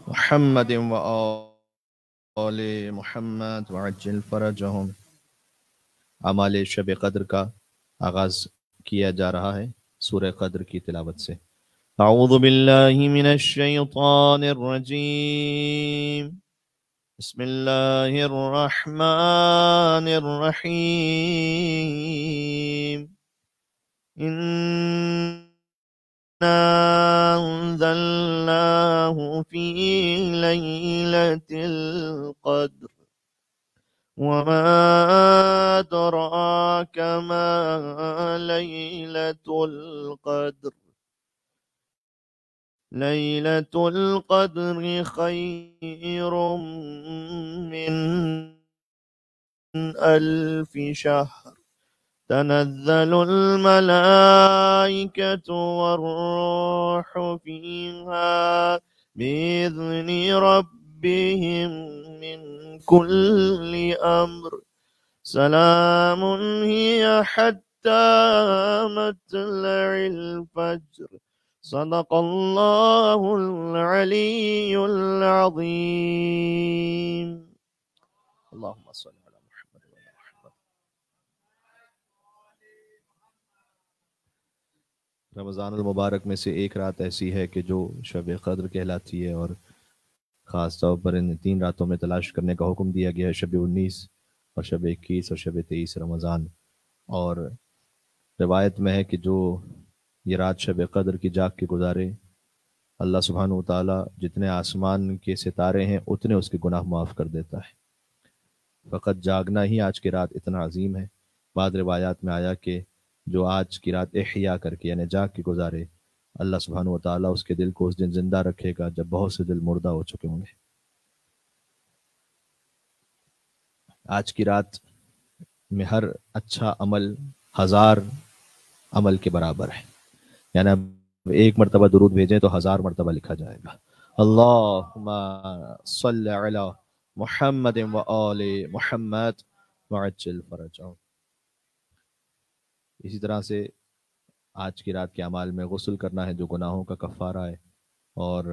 محمد وآل محمد وعجل فرجهم۔ اعمال شب قدر کا آغاز کیا جا رہا ہے سورہ قدر کی تلاوت سے۔ اعوذ باللہ من الشیطان الرجیم، بسم اللہ الرحمن الرحیم۔ إنا أنزلناه في ليلة القدر وما أدراك ما ليلة القدر ليلة القدر خير من 1000 شهر تنزل الملائكة والروح فيها بإذن ربهم من كل أمر سلام هي حتى مطلع الفجر صدق الله العلي العظيم۔ اللهم صل على محمد وعلى محمد۔ رمضان المبارک میں سے ایک رات ایسی ہے کہ جو شب قدر کہلاتی ہے، اور خاص طور پر ان 3 راتوں میں تلاش کرنے کا حکم دیا گیا ہے، شب 19 اور شب 21 اور شب 23 رمضان۔ اور روایت میں ہے کہ جو یہ رات شب قدر کی جاگ کے گزارے، اللہ سبحانہ و تعالیٰ جتنے آسمان کے ستارے ہیں اتنے اس کے گناہ معاف کر دیتا ہے۔ فقط جاگنا ہی آج کی رات اتنا عظیم ہے۔ بعض روایات میں آیا کہ جو آج کی رات احیا کر کے یعنی جاگ کے گزارے، اللہ سبحانہ و تعالیٰ اس کے دل کو اس دن زندہ رکھے گا جب بہت سے دل مردہ ہو چکے ہوں گے۔ آج کی رات میں ہر اچھا عمل 1000 عمل کے برابر ہے، یعنی اب 1 مرتبہ درود بھیجیں تو 1000 مرتبہ لکھا جائے گا۔ اللہم صلی علی محمد وآل محمد وعجل فرجهم۔ اسی طرح سے آج کی رات کے اعمال میں غسل کرنا ہے جو گناہوں کا کفارہ ہے، اور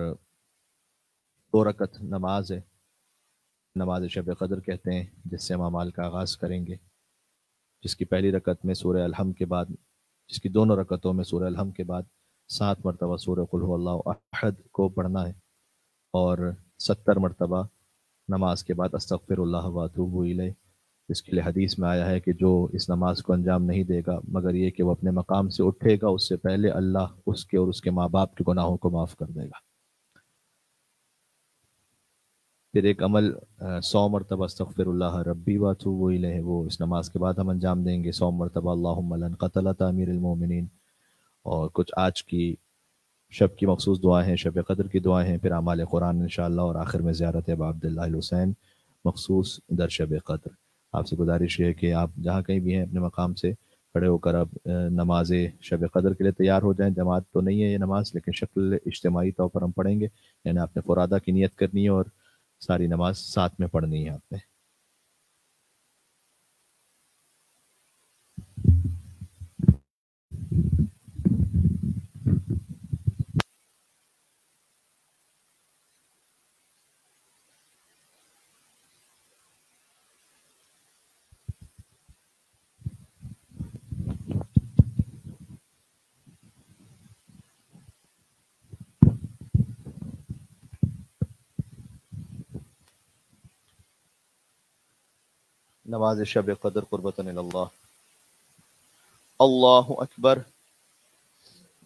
2 رکعت نماز ہے، نماز شب قدر کہتے ہیں، جس سے ہم اعمال کا آغاز کریں گے، جس کی پہلی رکعت میں سورہ الحمد کے بعد، جس کی دونوں رکعتوں میں سورہ الحمد کے بعد 7 مرتبہ سورہ قل هو اللہ احد کو پڑھنا ہے، اور 70 مرتبہ نماز کے بعد استغفر اللہ واتوب الیہ، اس کے لیے حدیث میں آیا ہے کہ جو اس نماز کو انجام نہیں دے گا مگر یہ کہ وہ اپنے مقام سے اٹھے گا، اس سے پہلے اللہ اس کے اور اس کے ماں باپ کے گناہوں کو معاف کر دے گا۔ پھر ایک عمل 100 مرتبہ استغفر اللہ ربی واتوب الیہ، وہ اس نماز کے بعد ہم انجام دیں گے 100 مرتبہ اللہم لن قتلت امیر المومنین، اور کچھ آج کی شب کی مخصوص دعائیں ہیں، شب قدر کی دعائیں ہیں، پھر اعمال قرآن انشاءاللہ، اور آخر میں زیارت ابا عبداللہ الحسین مخصوص در شب قدر۔ آپ سے گزارش ہے کہ آپ جہاں کہیں بھی ہیں اپنے مقام سے کھڑے ہو کر اب نماز شب قدر کے لیے تیار ہو جائیں۔ جماعت تو نہیں ہے یہ نماز، لیکن شکل اجتماعی طور پر ہم پڑھیں گے، یعنی آپ نے فرادہ کی نیت کرنی ہے اور ساری نماز ساتھ میں پڑھنی ہے آپ نے۔ نماز شب قدر قربتاً اللہ۔ اللہ اکبر۔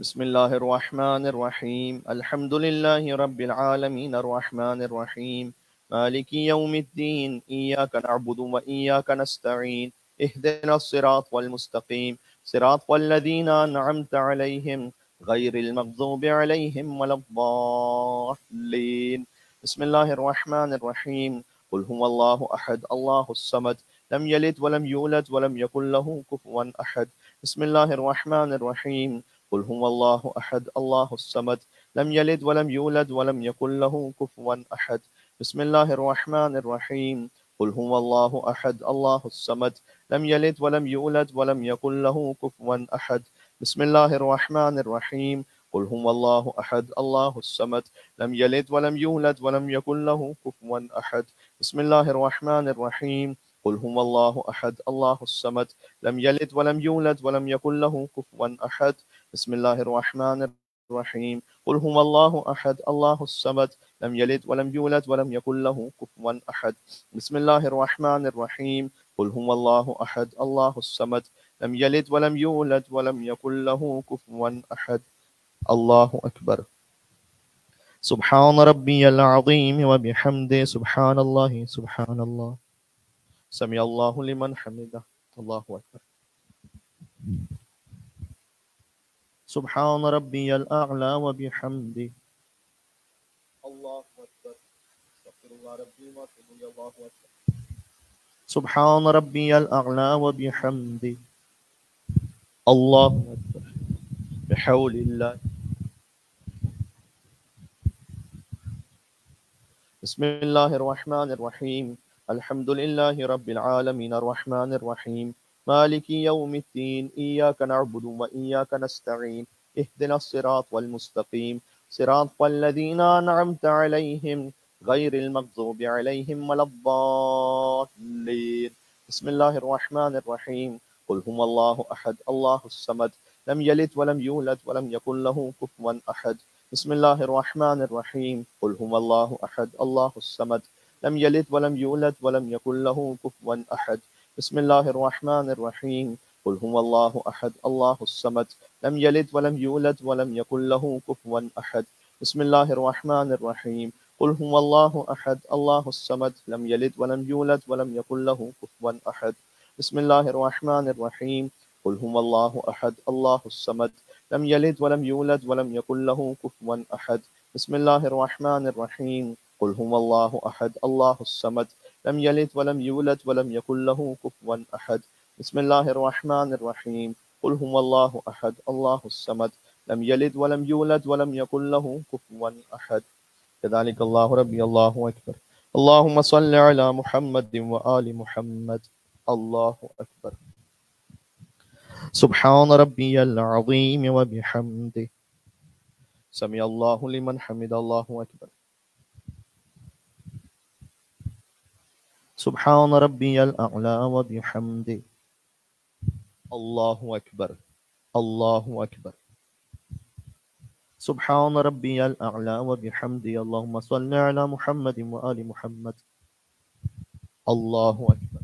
بسم اللہ الرحمن الرحیم، الحمد للہ رب العالمین الرحمن الرحیم مالک یوم الدین، ایاک نعبد و ایاک نستعین، اہدنا الصراط والمستقیم صراط والذین انعمت علیہم غیر المغضوب علیہم ولا الضالین۔ بسم اللہ الرحمن الرحیم، قل هو اللہ احد اللہ الصمد لم یلد ولم یولد ولم یکن له کفوا احد۔ بسم اللہ الرحمن الرحیم، قل هو اللہ احد اللہ الصمد لم یلد ولم یولد ولم یکن له کفوا احد۔ بسم اللہ الرحمن الرحیم، قل هو اللہ احد اللہ الصمد لم یلد ولم یولد ولم یکن له کفوا احد۔ بسم اللہ الرحمن الرحیم، قل هو الله أحد الله الصمد لم يلد ولم يولد ولم يكن له كفوا أحد. بسم الله الرحمن الرحيم. قل هو الله أحد الله الصمد لم يلد ولم يولد ولم يكن له كفوا أحد. بسم الله الرحمن الرحيم. قل هو الله أحد الله الصمد لم يلد ولم يولد ولم يكن له كفوا أحد. بسم الله الرحمن الرحيم. قل هو الله أحد الله الصمد لم يلد ولم يولد ولم يكن له كفوا أحد. الله أكبر. سبحان ربي العظيم وبحمده سبحان الله سبحان الله. سمع الله لمن حمده. الله أكبر. سبحان ربي الأعلى وبحمده. الله أكبر. استغفر الله ربي وأتوب إليه. الله أكبر. سبحان ربي الأعلى وبحمده. الله أكبر. بحول الله. بسم الله الرحمن الرحيم. الحمد لله رب العالمين الرحمن الرحيم مالك يوم الدين إياك نعبد وإياك نستعين اهدنا الصراط والمستقيم صراط الذين أنعمت عليهم غير المغضوب عليهم ولا الضالين. بسم الله الرحمن الرحيم. قل هو الله أحد الله الصمد لم يلد ولم يولد ولم يكن له كفوا أحد. بسم الله الرحمن الرحيم. قل هو الله أحد الله الصمد لم يلد ولم يولد ولم يكن له كفوا أحد. بسم الله الرحمن الرحيم. قل هو الله أحد الله الصمد لم يلد ولم يولد ولم يكن له كفوا أحد. بسم الله الرحمن الرحيم. قل هو الله أحد الله الصمد لم يلد ولم يولد ولم يكن له كفوا أحد. بسم الله الرحمن الرحيم. قل هو الله أحد الله الصمد لم يلد ولم يولد ولم يكن له كفوا أحد. بسم الله الرحمن الرحيم. قل هو الله أحد الله الصمد لم يلد ولم يولد ولم يكن له كفوا أحد. بسم الله الرحمن الرحيم. قل هو الله أحد الله الصمد لم يلد ولم يولد ولم يكن له كفوا أحد. كذلك الله ربي. الله أكبر. اللهم صل على محمد وآل محمد. الله أكبر. سبحان ربي العظيم وبحمده سمع الله لمن حمد. الله أكبر. سبحان ربي الأعلى وبحمده. الله أكبر. الله أكبر. سبحان ربي الأعلى وبحمده. اللهم صل على محمد وآل محمد. الله أكبر.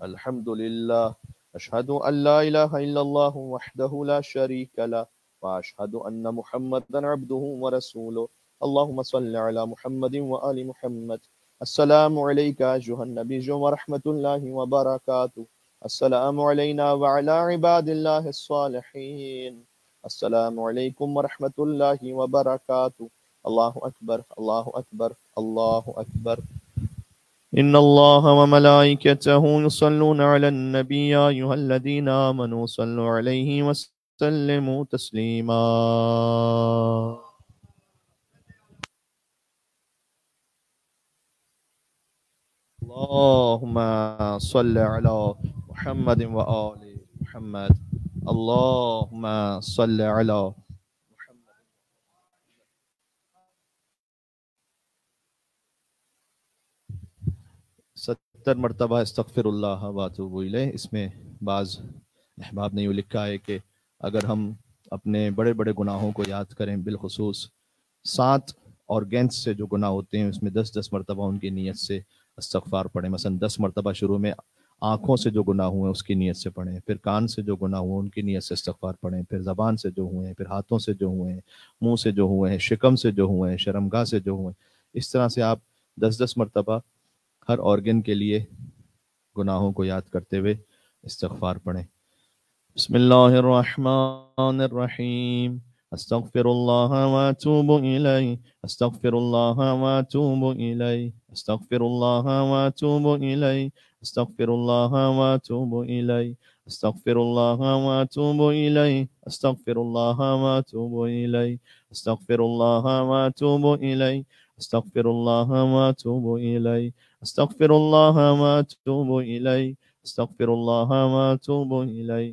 الحمد لله. أشهد أن لا إله إلا الله وحده لا شريك له وأشهد أن محمدا عبده ورسوله. اللهم صل على محمد وآل محمد. السلام عليك أيها النبي ورحمة الله وبركاته. السلام علينا وعلى عباد الله الصالحين. السلام عليكم ورحمة الله وبركاته. الله أكبر. الله أكبر. الله أكبر. إن الله وملائكته يصلون على النبي يا أيها الذين آمنوا صلوا عليه وسلموا تسليما. اللهم صل على محمد وآل محمد. اللهم صل على محمد. 70 مرتبہ استغفر اللہ واتوب الیہ. اس میں بعض احباب نے یوں لکھا ہے کہ اگر ہم اپنے بڑے بڑے گناہوں کو یاد کریں، بالخصوص 7 آرگنز سے جو گناہ ہوتے ہیں، اس میں 10 مرتبہ ان کی نیت سے استغفار پڑھیں. مثلا 10 مرتبہ شروع میں آنکھوں سے جو گناہ ہوئے اس کی نیت سے پڑھیں، پھر کان سے جو گناہ ہوئے ان کی نیت سے استغفار پڑھیں، پھر زبان سے جو ہوئے ہیں، پھر ہاتھوں سے جو ہوئے ہیں، منہ سے جو ہوئے ہیں، شکم سے جو ہوئے ہیں، شرمگاہ سے جو ہوئے ہیں. اس طرح سے آپ 10 مرتبہ ہر آرگن کے لیے گناہوں کو یاد کرتے ہوئے استغفار پڑھیں. بسم اللہ الرحمن الرحیم. استغفر اللہ واتوب الیہ. استغفر اللہ واتوب الیہ. استغفر اللہ واتوب الیہ. استغفر اللہ واتوب الیہ. استغفر اللہ واتوب الیہ. استغفر اللہ واتوب الیہ. استغفر اللہ واتوب الیہ. استغفر اللہ واتوب الیہ. استغفر اللہ واتوب الیہ. استغفر اللہ واتوب الیہ.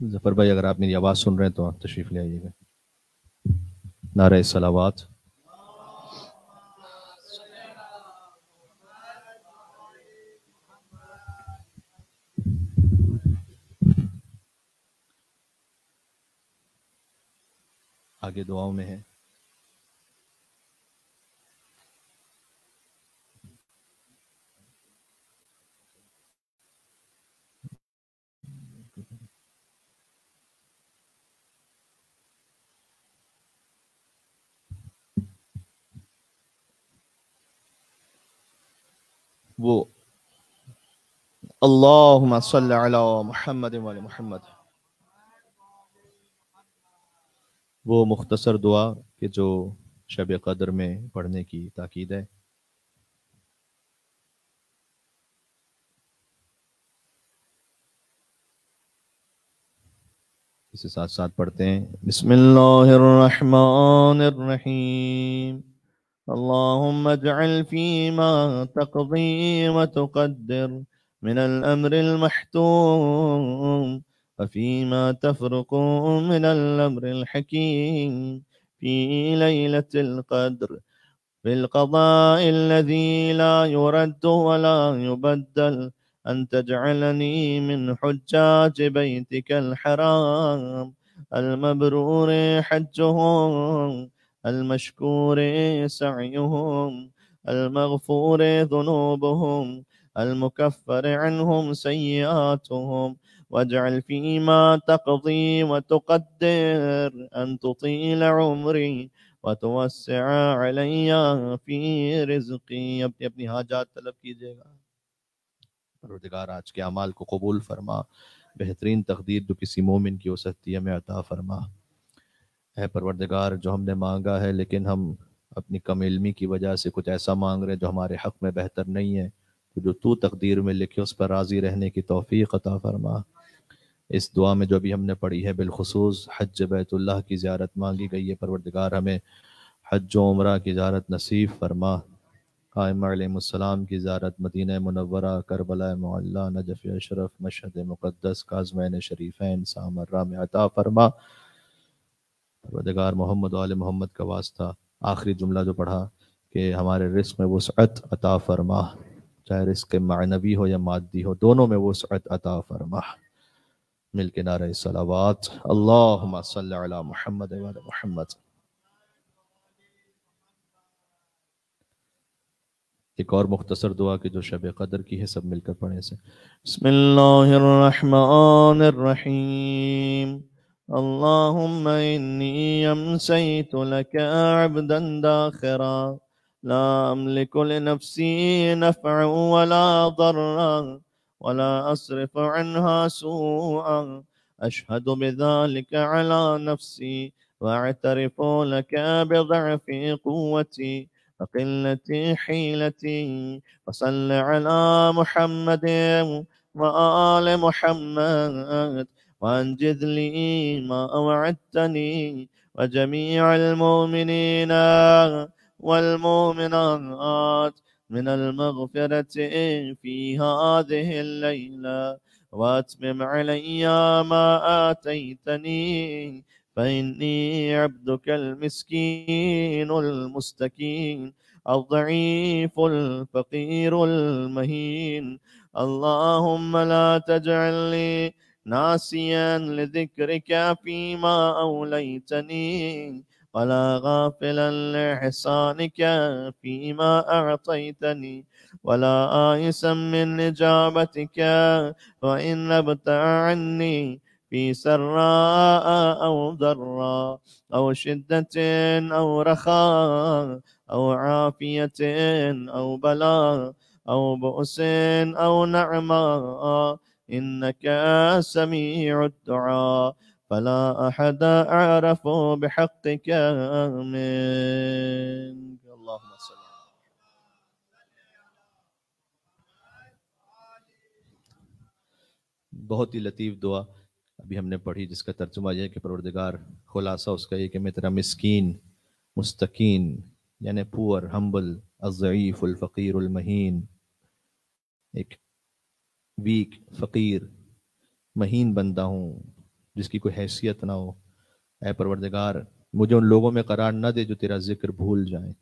ظفر بھائی اگر آپ میری آواز سن رہے ہیں تو آپ تشریف لے آئیے گا. نعرہ صلوات. آگے دعاؤں میں ہے. وہ اللہم صلی علی محمد و علی محمد، وہ مختصر دعا کہ جو شب قدر میں پڑھنے کی تاکید ہے. اسے ساتھ ساتھ پڑھتے ہیں. بسم اللہ الرحمن الرحیم. اللهم اجعل فيما تقضي وتقدر من الأمر المحتوم وفيما تفرق من الأمر الحكيم في ليلة القدر بالقضاء الذي لا يرد ولا يبدل، أن تجعلني من حجاج بيتك الحرام المبرور حجهم المشكور سعيهم المغفور ذنوبهم المكفر عنهم سيئاتهم، واجعل فيما تقضي وتقدر أن تطيل عمري وتوسع علی فی رزقی. اپنی اپنی حاجات طلب کیجیے گا. پروردگار آج کے اعمال کو قبول فرما، بہترین تقدیر جو کسی مومن کی ہو سکتی ہے ہمیں عطا فرما. اے پروردگار جو ہم نے مانگا ہے لیکن ہم اپنی کم علمی کی وجہ سے کچھ ایسا مانگ رہے ہیں جو ہمارے حق میں بہتر نہیں ہے، تو جو تو تقدیر میں لکھے اس پر راضی رہنے کی توفیق عطا فرما. اس دعا میں جو بھی ہم نے پڑھی ہے بالخصوص حج بیت اللہ کی زیارت مانگی گئی ہے، پروردگار ہمیں حج و عمرہ کی زیارت نصیب فرما. قائمہ علیہ السلام کی زیارت، مدینہ منورہ، کربلا معلیٰ، نجف اشرف، مشہد مقدس، کاظمین شریفین، سامرہ میں عطا فرما. پروردگار محمد و آل محمد کا واسطہ آخری جملہ جو پڑھا کہ ہمارے رزق میں وسعت عطا فرما، چاہے رزق معنوی ہو یا مادی ہو، دونوں میں وسعت عطا فرما. مل کے نعرہ صلوات. اللہم صلی علی محمد و علی محمد. ایک اور مختصر دعا کہ جو شب قدر کی ہے، سب مل کر پڑھیں سے. بسم اللہ الرحمن الرحیم. اللہم انی امسیت لک عبدا داخرا لا املک لنفسی نفعا ولا ضرا ولا اصرف عنها سوءا اشہد بذلك على نفسی واعترف لك بضعف قوتی وقلة حيلتي، وصل على محمد وآل محمد وانجز لي ما وعدتني وجميع المؤمنين والمؤمنات من المغفرة في هذه الليلة، واتمم علي ما آتيتني فإني عبدك المسكين المستكين الضعيف الفقير المهين. اللهم لا تجعل لي ناسيا لذكرك فيما أوليتني ولا غافلا لإحسانك فيما أعطيتني ولا آيسا من إجابتك وإن نبت عني في سراء أو ضراء أو شدة أو رخاء أو عافية أو بلاء أو بؤس أو نعماء إنك سميع الدعاء فلا أحد أعرف بحقك منك. اللهم صل. بہت ہی لطیف دعا ابھی ہم نے پڑھی جس کا ترجمہ یہ ہے کہ پروردگار، خلاصہ اس کا یہ کہ میں تیرا مسکین، مستکین یعنی پور، ہمبل، الضعیف، الفقیر، المہین، ایک ویک، فقیر، مہین بندہ ہوں، جس کی کوئی حیثیت نہ ہو۔ اے پروردگار مجھے ان لوگوں میں قرار نہ دے جو تیرا ذکر بھول جائیں،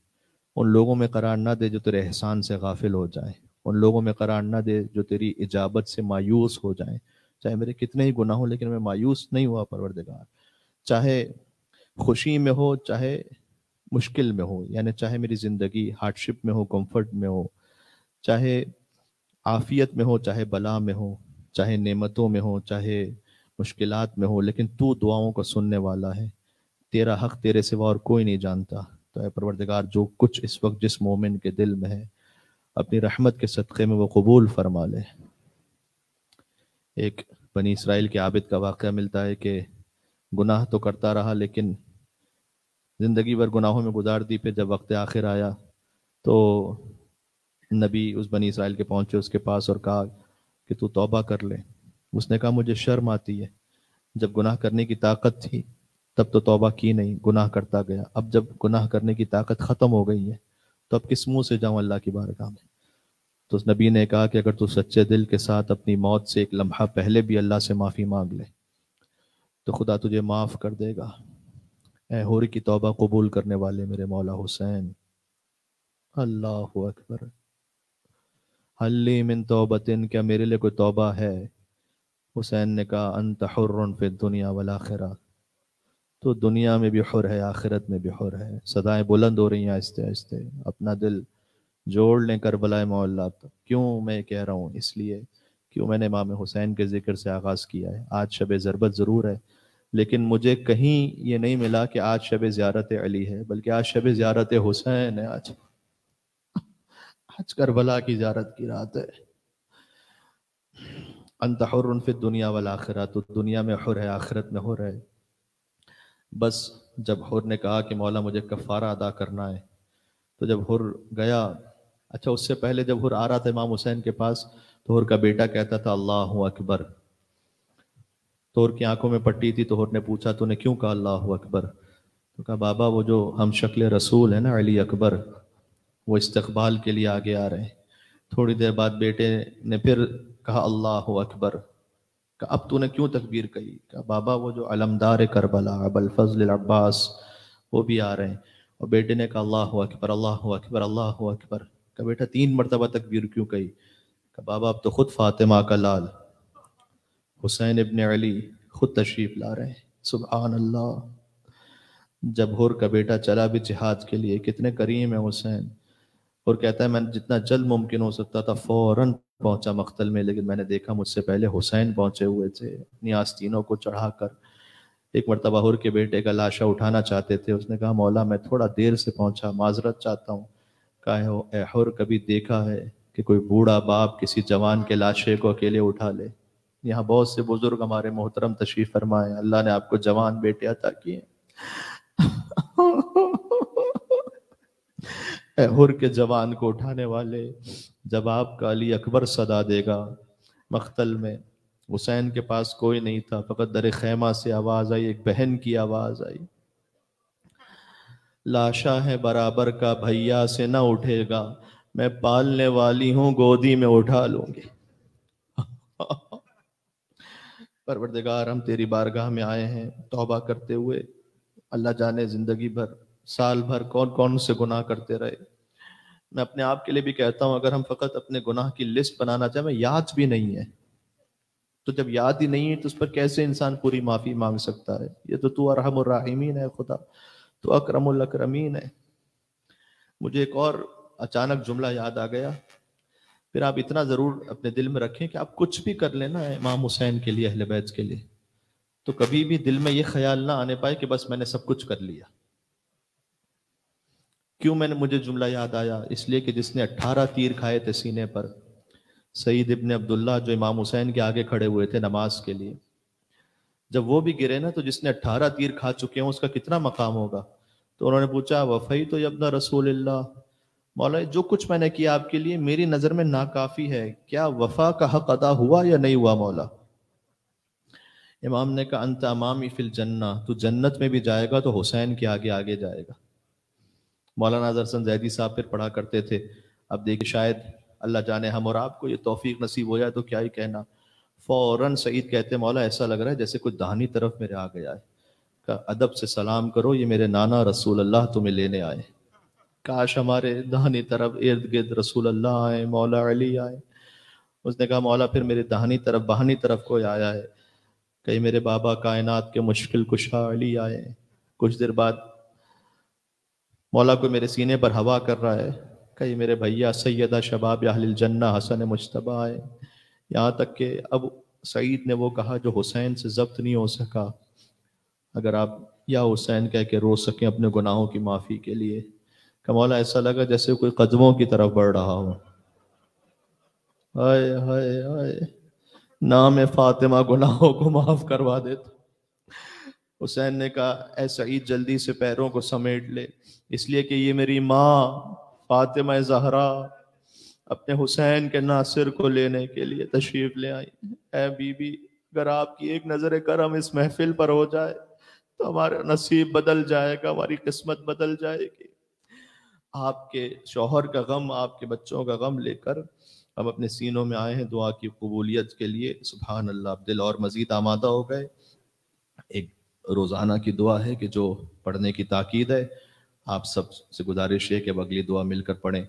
ان لوگوں میں قرار نہ دے جو تیرے احسان سے غافل ہو جائیں، ان لوگوں میں قرار نہ دے جو تیری اجابت سے مایوس ہو جائیں۔ چاہے میرے کتنے ہی گناہ ہوں لیکن میں مایوس نہیں ہوا پروردگار، چاہے خوشی میں ہو چاہے مشکل میں ہو، یعنی چاہے میری زندگی ہارڈ شپ میں ہو کمفرٹ میں ہو، چاہے عافیت میں ہو چاہے بلا میں ہو، چاہے نعمتوں میں ہو چاہے مشکلات میں ہو، لیکن تو دعاؤں کو سننے والا ہے، تیرا حق تیرے سوا اور کوئی نہیں جانتا۔ تو اے پروردگار جو کچھ اس وقت جس مومن کے دل میں ہے اپنی رحمت کے صدقے میں وہ قبول فرما لے۔ ایک بنی اسرائیل کے عابد کا واقعہ ملتا ہے کہ گناہ تو کرتا رہا لیکن زندگی بھر گناہوں میں گزار دی، پھر جب وقت آخر آیا تو نبی اس بنی اسرائیل کے پہنچے اس کے پاس اور کہا کہ تو توبہ کر لے۔ اس نے کہا مجھے شرم آتی ہے، جب گناہ کرنے کی طاقت تھی تب تو توبہ کی نہیں، گناہ کرتا گیا، اب جب گناہ کرنے کی طاقت ختم ہو گئی ہے تو اب کس منہ سے جاؤں اللہ کی بارگاہ میں۔ تو اس نبی نے کہا کہ اگر تو سچے دل کے ساتھ اپنی موت سے ایک لمحہ پہلے بھی اللہ سے معافی مانگ لے تو خدا تجھے معاف کر دے گا۔ اے ہوری کی توبہ قبول کرنے والے میرے مولا حسین، اللہ اکبر، حلی من توبتن، کیا میرے لیے کوئی توبہ ہے؟ حسین نے کہا انت حر فی الدنیا والآخرہ، تو دنیا میں بھی حر ہے آخرت میں بھی حر ہے۔ صدائیں بلند ہو رہی ہیں آہستہ آہستہ، اپنا دل جوڑ لیں کربلا معلیٰ تک۔ کیوں میں کہہ رہا ہوں؟ اس لیے کیوں میں نے امام حسین کے ذکر سے آغاز کیا ہے۔ آج شب ضربت ضرور ہے لیکن مجھے کہیں یہ نہیں ملا کہ آج شب زیارت علی ہے، بلکہ آج شب زیارت حسین ہے، آج کربلا کی زیارت کی رات ہے۔ انت حر فی الدنیا والآخرہ، تو دنیا میں حر ہے آخرت میں حر ہے۔ بس جب حر نے کہا کہ مولا مجھے کفارہ ادا کرنا ہے تو جب حر گیا، اچھا اس سے پہلے جب حر آ رہا تھا امام حسین کے پاس تو حر کا بیٹا کہتا تھا اللہ اکبر، تو حر کی آنکھوں میں پٹی تھی، تو حر نے پوچھا تو نے کیوں کہا اللہ اکبر؟ تو کہا بابا وہ جو ہم شکل رسول ہے نا علی اکبر، وہ استقبال کے لیے آگے آ رہے ہیں۔ تھوڑی دیر بعد بیٹے نے پھر کہا اللہ اکبر، کہا اب تو نے کیوں تکبیر کہی؟ کہا بابا وہ جو علمدار کربلا ابو الفضل العباس وہ بھی آ رہے ہیں۔ اور بیٹے نے کہا اللہ اکبر اللہ اکبر اللہ اکبر۔ کہا بیٹا 3 مرتبہ تکبیر کیوں کہی؟ کہا بابا اب تو خود فاطمہ کا لال حسین ابن علی خود تشریف لا رہے ہیں۔ سبحان اللہ۔ جب حر کا بیٹا چلا بھی جہاد کے لیے، کتنے کریم ہے حسین، اور کہتا ہے میں جتنا جلد ممکن ہو سکتا تھا فوراً پہنچا مقتل میں، لیکن میں نے دیکھا مجھ سے پہلے حسین پہنچے ہوئے تھے اپنی آستینوں کو چڑھا کر۔ ایک مرتبہ حر کے بیٹے کا لاشا اٹھانا چاہتے تھے، اس نے کہا مولا میں تھوڑا دیر سے پہنچا، معذرت چاہتا ہوں۔ کہا اے حر کبھی دیکھا ہے کہ کوئی بوڑھا باپ کسی جوان کے لاشے کو اکیلے اٹھا لے؟ یہاں بہت سے بزرگ ہمارے محترم تشریف فرمائے، اللہ نے آپ کو جوان بیٹے عطا کیے۔ اے حر کے جوان کو اٹھانے والے، جب آپ کا علی اکبر صدا دے گا مقتل میں، حسین کے پاس کوئی نہیں تھا، فقط در خیمہ سے آواز آئی، ایک بہن کی آواز آئی، لاشا ہے برابر کا بھیا سے نہ اٹھے گا، میں پالنے والی ہوں گودی میں اٹھا لوں گی۔ پروردگار ہم تیری بارگاہ میں آئے ہیں توبہ کرتے ہوئے، اللہ جانے زندگی بھر سال بھر کون کون سے گناہ کرتے رہے۔ میں اپنے آپ کے لیے بھی کہتا ہوں اگر ہم فقط اپنے گناہ کی لسٹ بنانا چاہیں، میں یاد بھی نہیں ہے، تو جب یاد ہی نہیں ہے تو اس پر کیسے انسان پوری معافی مانگ سکتا ہے؟ یہ تو ارحم الراحمین ہے خدا، تو اکرم الاکرمین ہے۔ مجھے ایک اور اچانک جملہ یاد آ گیا، پھر آپ اتنا ضرور اپنے دل میں رکھیں کہ آپ کچھ بھی کر لینا ہے امام حسین کے لیے، اہل بیت کے لیے، تو کبھی بھی دل میں یہ خیال نہ آنے پائے کہ بس میں نے سب کچھ کر لیا۔ کیوں مجھے جملہ یاد آیا؟ اس لیے کہ جس نے 18 تیر کھائے تھے سینے پر، سعید ابن عبداللہ جو امام حسین کے آگے کھڑے ہوئے تھے نماز کے لیے، جب وہ بھی گرے نا تو جس نے 18 تیر کھا چکے ہیں اس کا کتنا مقام ہوگا؟ تو انہوں نے پوچھا وفی تو ابن رسول اللہ، مولا جو کچھ میں نے کیا آپ کے لیے میری نظر میں ناکافی ہے، کیا وفا کا حق ادا ہوا یا نہیں ہوا مولا؟ امام نے کہا انت امامی فی الجنہ، تو جنت میں بھی جائے گا تو حسین کے آگے آگے جائے گا۔ مولانا اظہر حسن زیدی صاحب پھر پڑھا کرتے تھے، اب دیکھیں شاید اللہ جانے ہم اور آپ کو یہ توفیق نصیب ہو جائے تو کیا ہی کہنا، فوراً سعید کہتے مولا ایسا لگ رہا ہے جیسے کوئی داہنی طرف میرے آ گیا ہے. کہا ادب سے سلام کرو، یہ میرے نانا رسول اللہ تمہیں لینے آئے. کاش ہمارے داہنی طرف ارد گرد رسول اللہ آئے، مولا علی آئے. اس نے کہا مولا پھر میرے داہنی طرف بہنی طرف کوئی آیا ہے، کہیں میرے بابا کائنات کے مشکل کشا علی آئے. کچھ دیر بعد مولا کو میرے سینے پر ہوا کر رہا ہے، کہیں میرے بھیا سیدہ شباب اہل الجنہ حسن مجتبی آئے. یہاں تک کہ اب سعید نے وہ کہا جو حسین سے ضبط نہیں ہو سکا، اگر آپ یا حسین کہہ کے رو سکیں اپنے گناہوں کی معافی کے لیے. کہ مولا ایسا لگا جیسے کوئی قدموں کی طرف بڑھ رہا ہو. ہائے ہائے ہائے، نام فاطمہ گناہوں کو معاف کروا دیتا. حسین نے کہا اے سعید جلدی سے پیروں کو سمیٹ لے، اس لیے کہ یہ میری ماں فاطمہ زہرا اپنے حسین کے ناصر کو لینے کے لیے تشریف لے آئی. اے بی بی، اگر آپ کی ایک نظر کرم اس محفل پر ہو جائے تو ہمارا نصیب بدل جائے گا، ہماری قسمت بدل جائے گی. آپ کے شوہر کا غم، آپ کے بچوں کا غم لے کر ہم اپنے سینوں میں آئے ہیں دعا کی قبولیت کے لیے. سبحان اللہ، دل اور مزید آمادہ ہو گئے. ایک روزانہ کی دعا ہے کہ جو پڑھنے کی تاکید ہے، آپ سب سے گزارش ہے کہ اب اگلی دعا مل کر پڑھیں.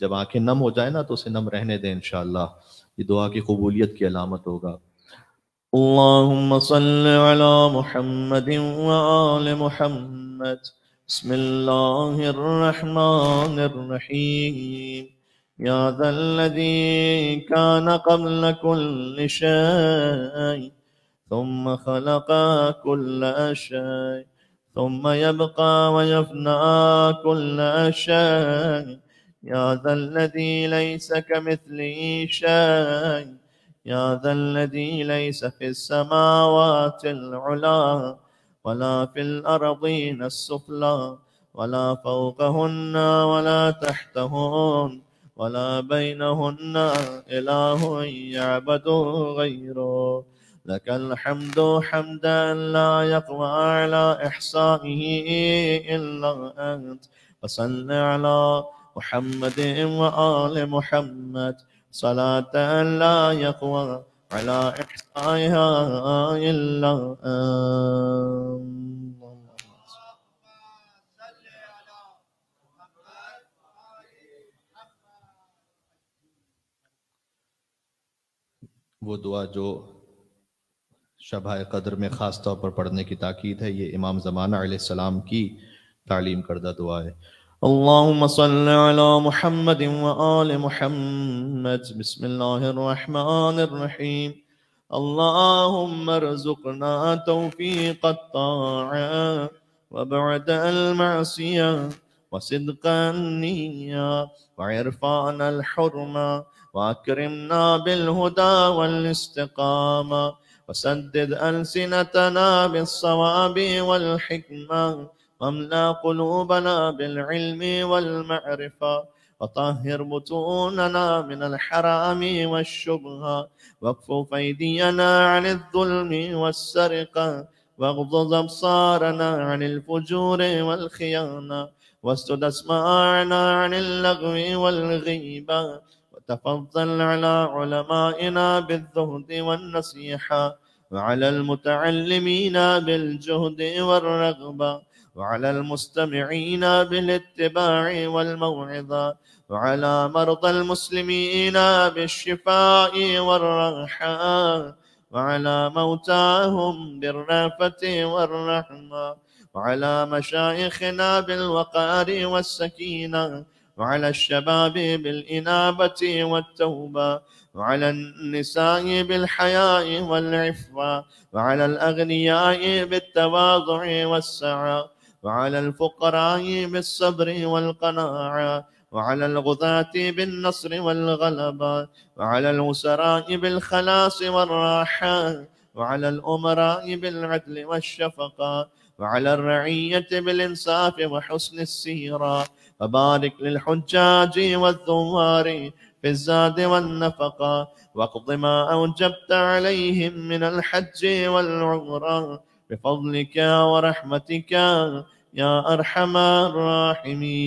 جب آنکھیں نم ہو جائیں نا تو اسے نم رہنے دیں انشاءاللہ، یہ دعا کی قبولیت کی علامت ہوگا. اللہم صل علی محمد وآل محمد. بسم اللہ الرحمن الرحیم. یا ذا الذی کان قبل کل شیء ثم خلق كل شيء ثم يبقى ويفنى كل شيء. يا ذا الذي ليس كمثله شيء. يا ذا الذي ليس في السماوات العلى ولا في الأرضين السفلى ولا فوقهن ولا تحتهن ولا بينهن إله يعبد غيره. لك الحمد حمدا لا يقوى على إحصائه إلا أنت. وصل على محمد وآل محمد صلاة لا يقوى على إحصائها إلا أنت. وہ دعا جو شبہ قدر میں خاص طور پر پڑھنے کی تاکید ہے، یہ امام زمانہ علیہ السلام کی تعلیم کردہ دعا ہے. اللہم صل علی محمد وآل محمد. بسم اللہ الرحمن الرحیم. اللہم ارزقنا توفیق الطاعة وبعد المعصية وصدق النية وعرفان الحرمة وأكرمنا بالهدى والاستقامة وسدد ألسنتنا بالصواب والحكمة واملأ قلوبنا بالعلم والمعرفة وطهر بطوننا من الحرام والشبهة واكفف أيدينا عن الظلم والسرقة واغضض أبصارنا عن الفجور والخيانة واسدد أسماعنا عن اللغو والغيبة وتفضل على علمائنا بالزهد والنصيحة وعلى المتعلمين بالجهد والرغبة وعلى المستمعين بالاتباع والموعظة وعلى مرضى المسلمين بالشفاء والراحة وعلى موتاهم بالرأفة والرحمة وعلى مشايخنا بالوقار والسكينة وعلى الشباب بالإنابة والتوبة وعلى النساء بالحياء والعفة وعلى الأغنياء بالتواضع والسعة وعلى الفقراء بالصبر والقناعة وعلى الغذاة بالنصر والغلبة وعلى الوسراء بالخلاص والراحة وعلى الأمراء بالعدل والشفقة وعلى الرعية بالإنصاف وحسن السيرة وبارك للحجاج والثوار في الزاد والنفقة واقض ما أوجبت عليهم من الحج والعمرة بفضلك ورحمتك يا أرحم الراحمين.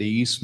23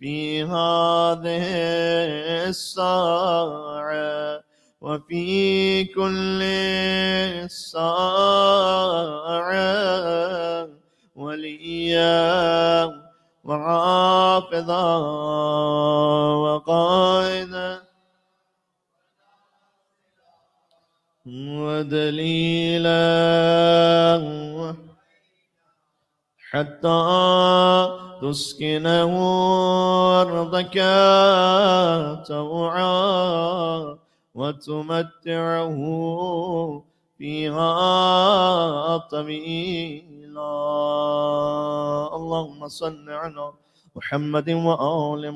في هذه الساعة وفي كل ساعة وليا وحافظا وقائدا ودليلا حتى تسكنه أرضك طوعا وتمتعه فيها طويلا. اللهم صل على محمد وآل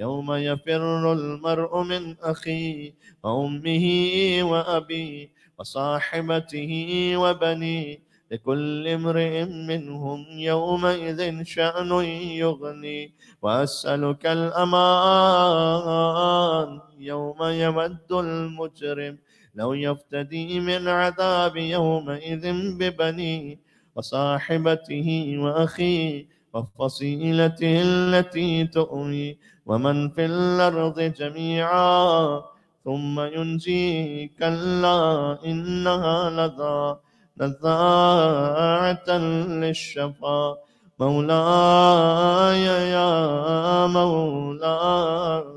يوم يفر المرء من أخيه وأمه وأبيه وصاحبته وبنيه لكل امرئ منهم يومئذ شأن يغني وأسألك الأمان يوم يود المجرم لو يفتدي من عذاب يومئذ ببنيه وصاحبته وأخيه وفصيلته التي تؤوي ومن في الأرض جميعا ثم ينجي كلا إنها نزاعة للشفا مولاي يا مولاي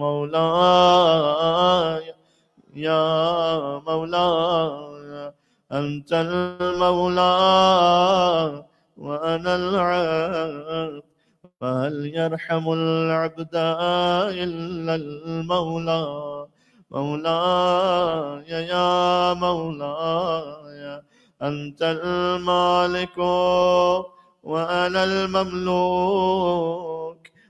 مولاي يا مولاي أنت المولى وأنا العبد فهل يرحم العبد إلا المولى مولاي يا مولاي أنت المالك وأنا المملوك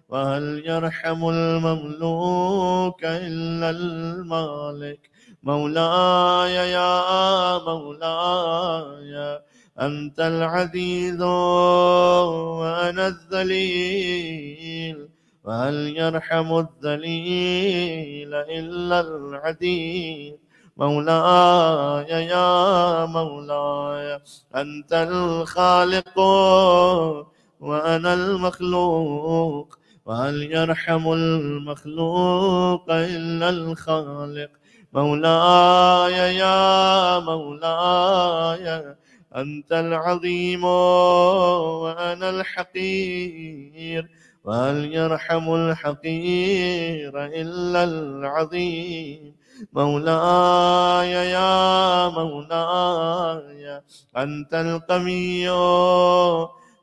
وهل يرحم المملوك إلا المالك مولاي يا مولاي أنت العزيز وأنا الذليل وهل يرحم الذليل إلا العزيز مولاي يا مولاي أنت الخالق وأنا المخلوق وهل يرحم المخلوق إلا الخالق مولاي يا مولاي أنت العظيم وأنا الحقير وهل يرحم الحقير إلا العظيم مولاي يا مولاي أنت القوي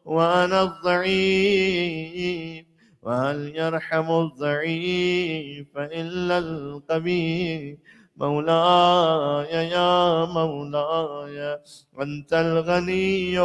وأنا الضعيف وهل يرحم الضعيف إلا القوي مولاي يا مولاي أنت الغني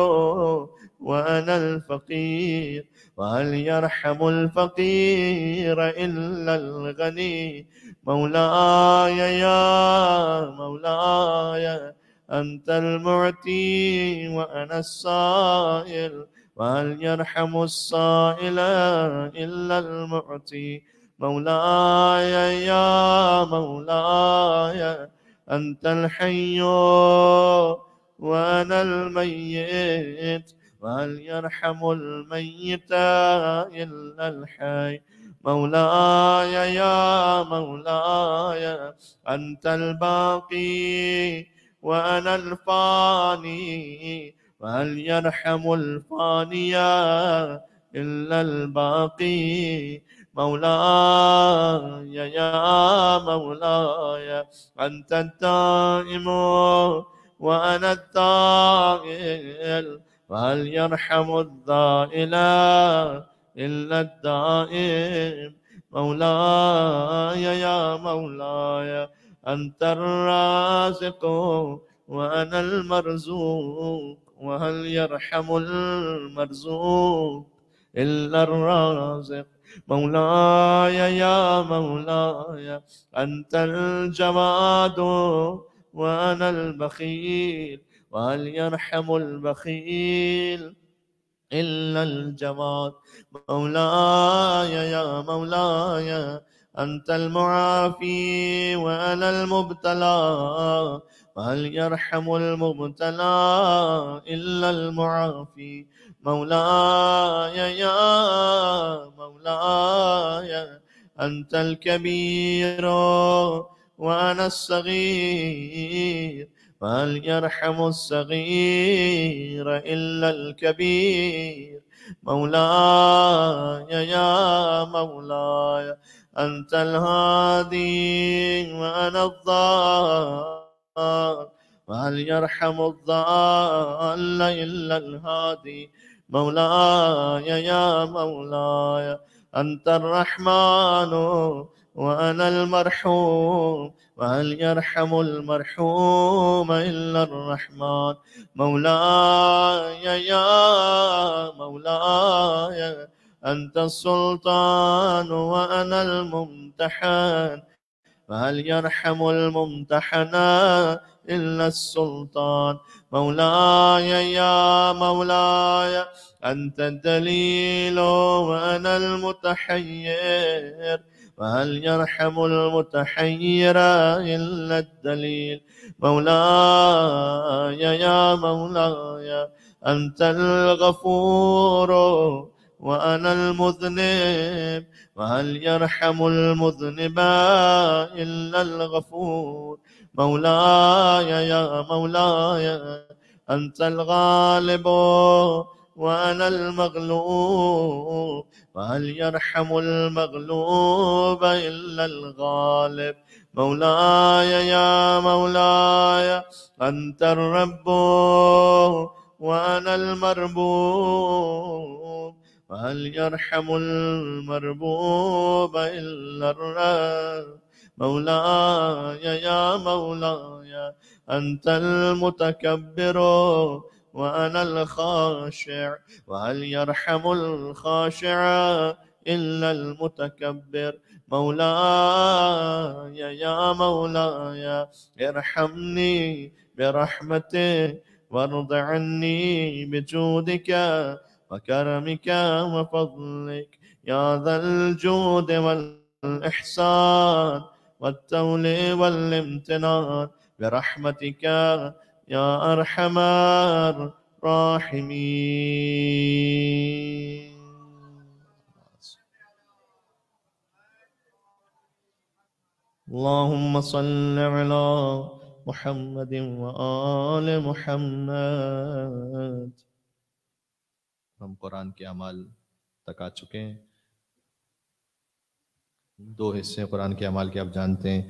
وأنا الفقير وهل يرحم الفقير إلا الغني مولاي يا مولاي أنت المعطي وأنا السائل وهل يرحم السائل إلا المعطي مولاي يا مولاي أنت الحي وأنا الميت وهل يرحم الميت إلا الحي مولاي يا مولاي أنت الباقي وأنا الفاني وهل يرحم الفاني إلا الباقي مولاي يا مولاي أنت الدائم وأنا الدائل وهل يرحم الدائل إلا الدائم مولاي يا مولاي أنت الرازق وأنا المرزوق وهل يرحم المرزوق إلا الرازق مولاي يا مولاي أنت الجواد وأنا البخيل وهل يرحم البخيل إلا الجواد مولاي يا مولاي أنت المعافي وأنا المبتلى وهل يرحم المبتلى إلا المعافي مولاي يا مولاي أنت الكبير وأنا الصغير وهل يرحم الصغير إلا الكبير مولاي يا مولاي أنت الهادي وأنا الضال وهل يرحم الضال إلا الهادي مولاي يا مولاي أنت الرحمن وأنا المرحوم وهل يرحم المرحوم إلا الرحمن مولاي يا مولاي أنت السلطان وأنا الممتحن فهل يرحم الممتحنا إلا السلطان مولاي يا مولاي أنت الدليل وأنا المتحير وهل يرحم المتحير إلا الدليل مولاي يا مولاي أنت الغفور وأنا المذنب وهل يرحم المذنب إلا الغفور مولاي يا مولاي أنت الغالب وأنا المغلوب وهل يرحم المغلوب إلا الغالب مولاي يا مولاي أنت الرب وأنا المربوب وهل يرحم المربوب إلا الرب مولاي يا مولاي أنت المتكبر وأنا الخاشع وهل يرحم الخاشع إلا المتكبر مولاي يا مولاي ارحمني برحمتك وارض عني بجودك وكرمك وفضلك يا ذا الجود والإحسان والتولي والامتنان برحمتك يا أرحم الراحمين. اللهم صل على محمد وآل محمد. ہم قرآن کے اعمال تک آ چکے ہیں. دو حصے قرآن کے اعمال کے آپ جانتے ہیں.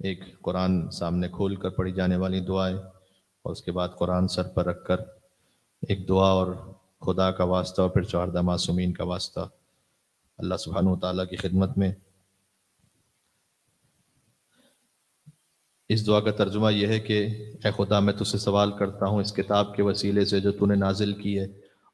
ایک قرآن سامنے کھول کر پڑھی جانے والی دعائیں اور اس کے بعد قرآن سر پر رکھ کر ایک دعا اور خدا کا واسطہ اور پھر 14 معصومین کا واسطہ اللہ سبحانہ وتعالیٰ کی خدمت میں. اس دعا کا ترجمہ یہ ہے کہ اے خدا میں تجھ سے سوال کرتا ہوں اس کتاب کے وسیلے سے جو تو نے نازل کی ہے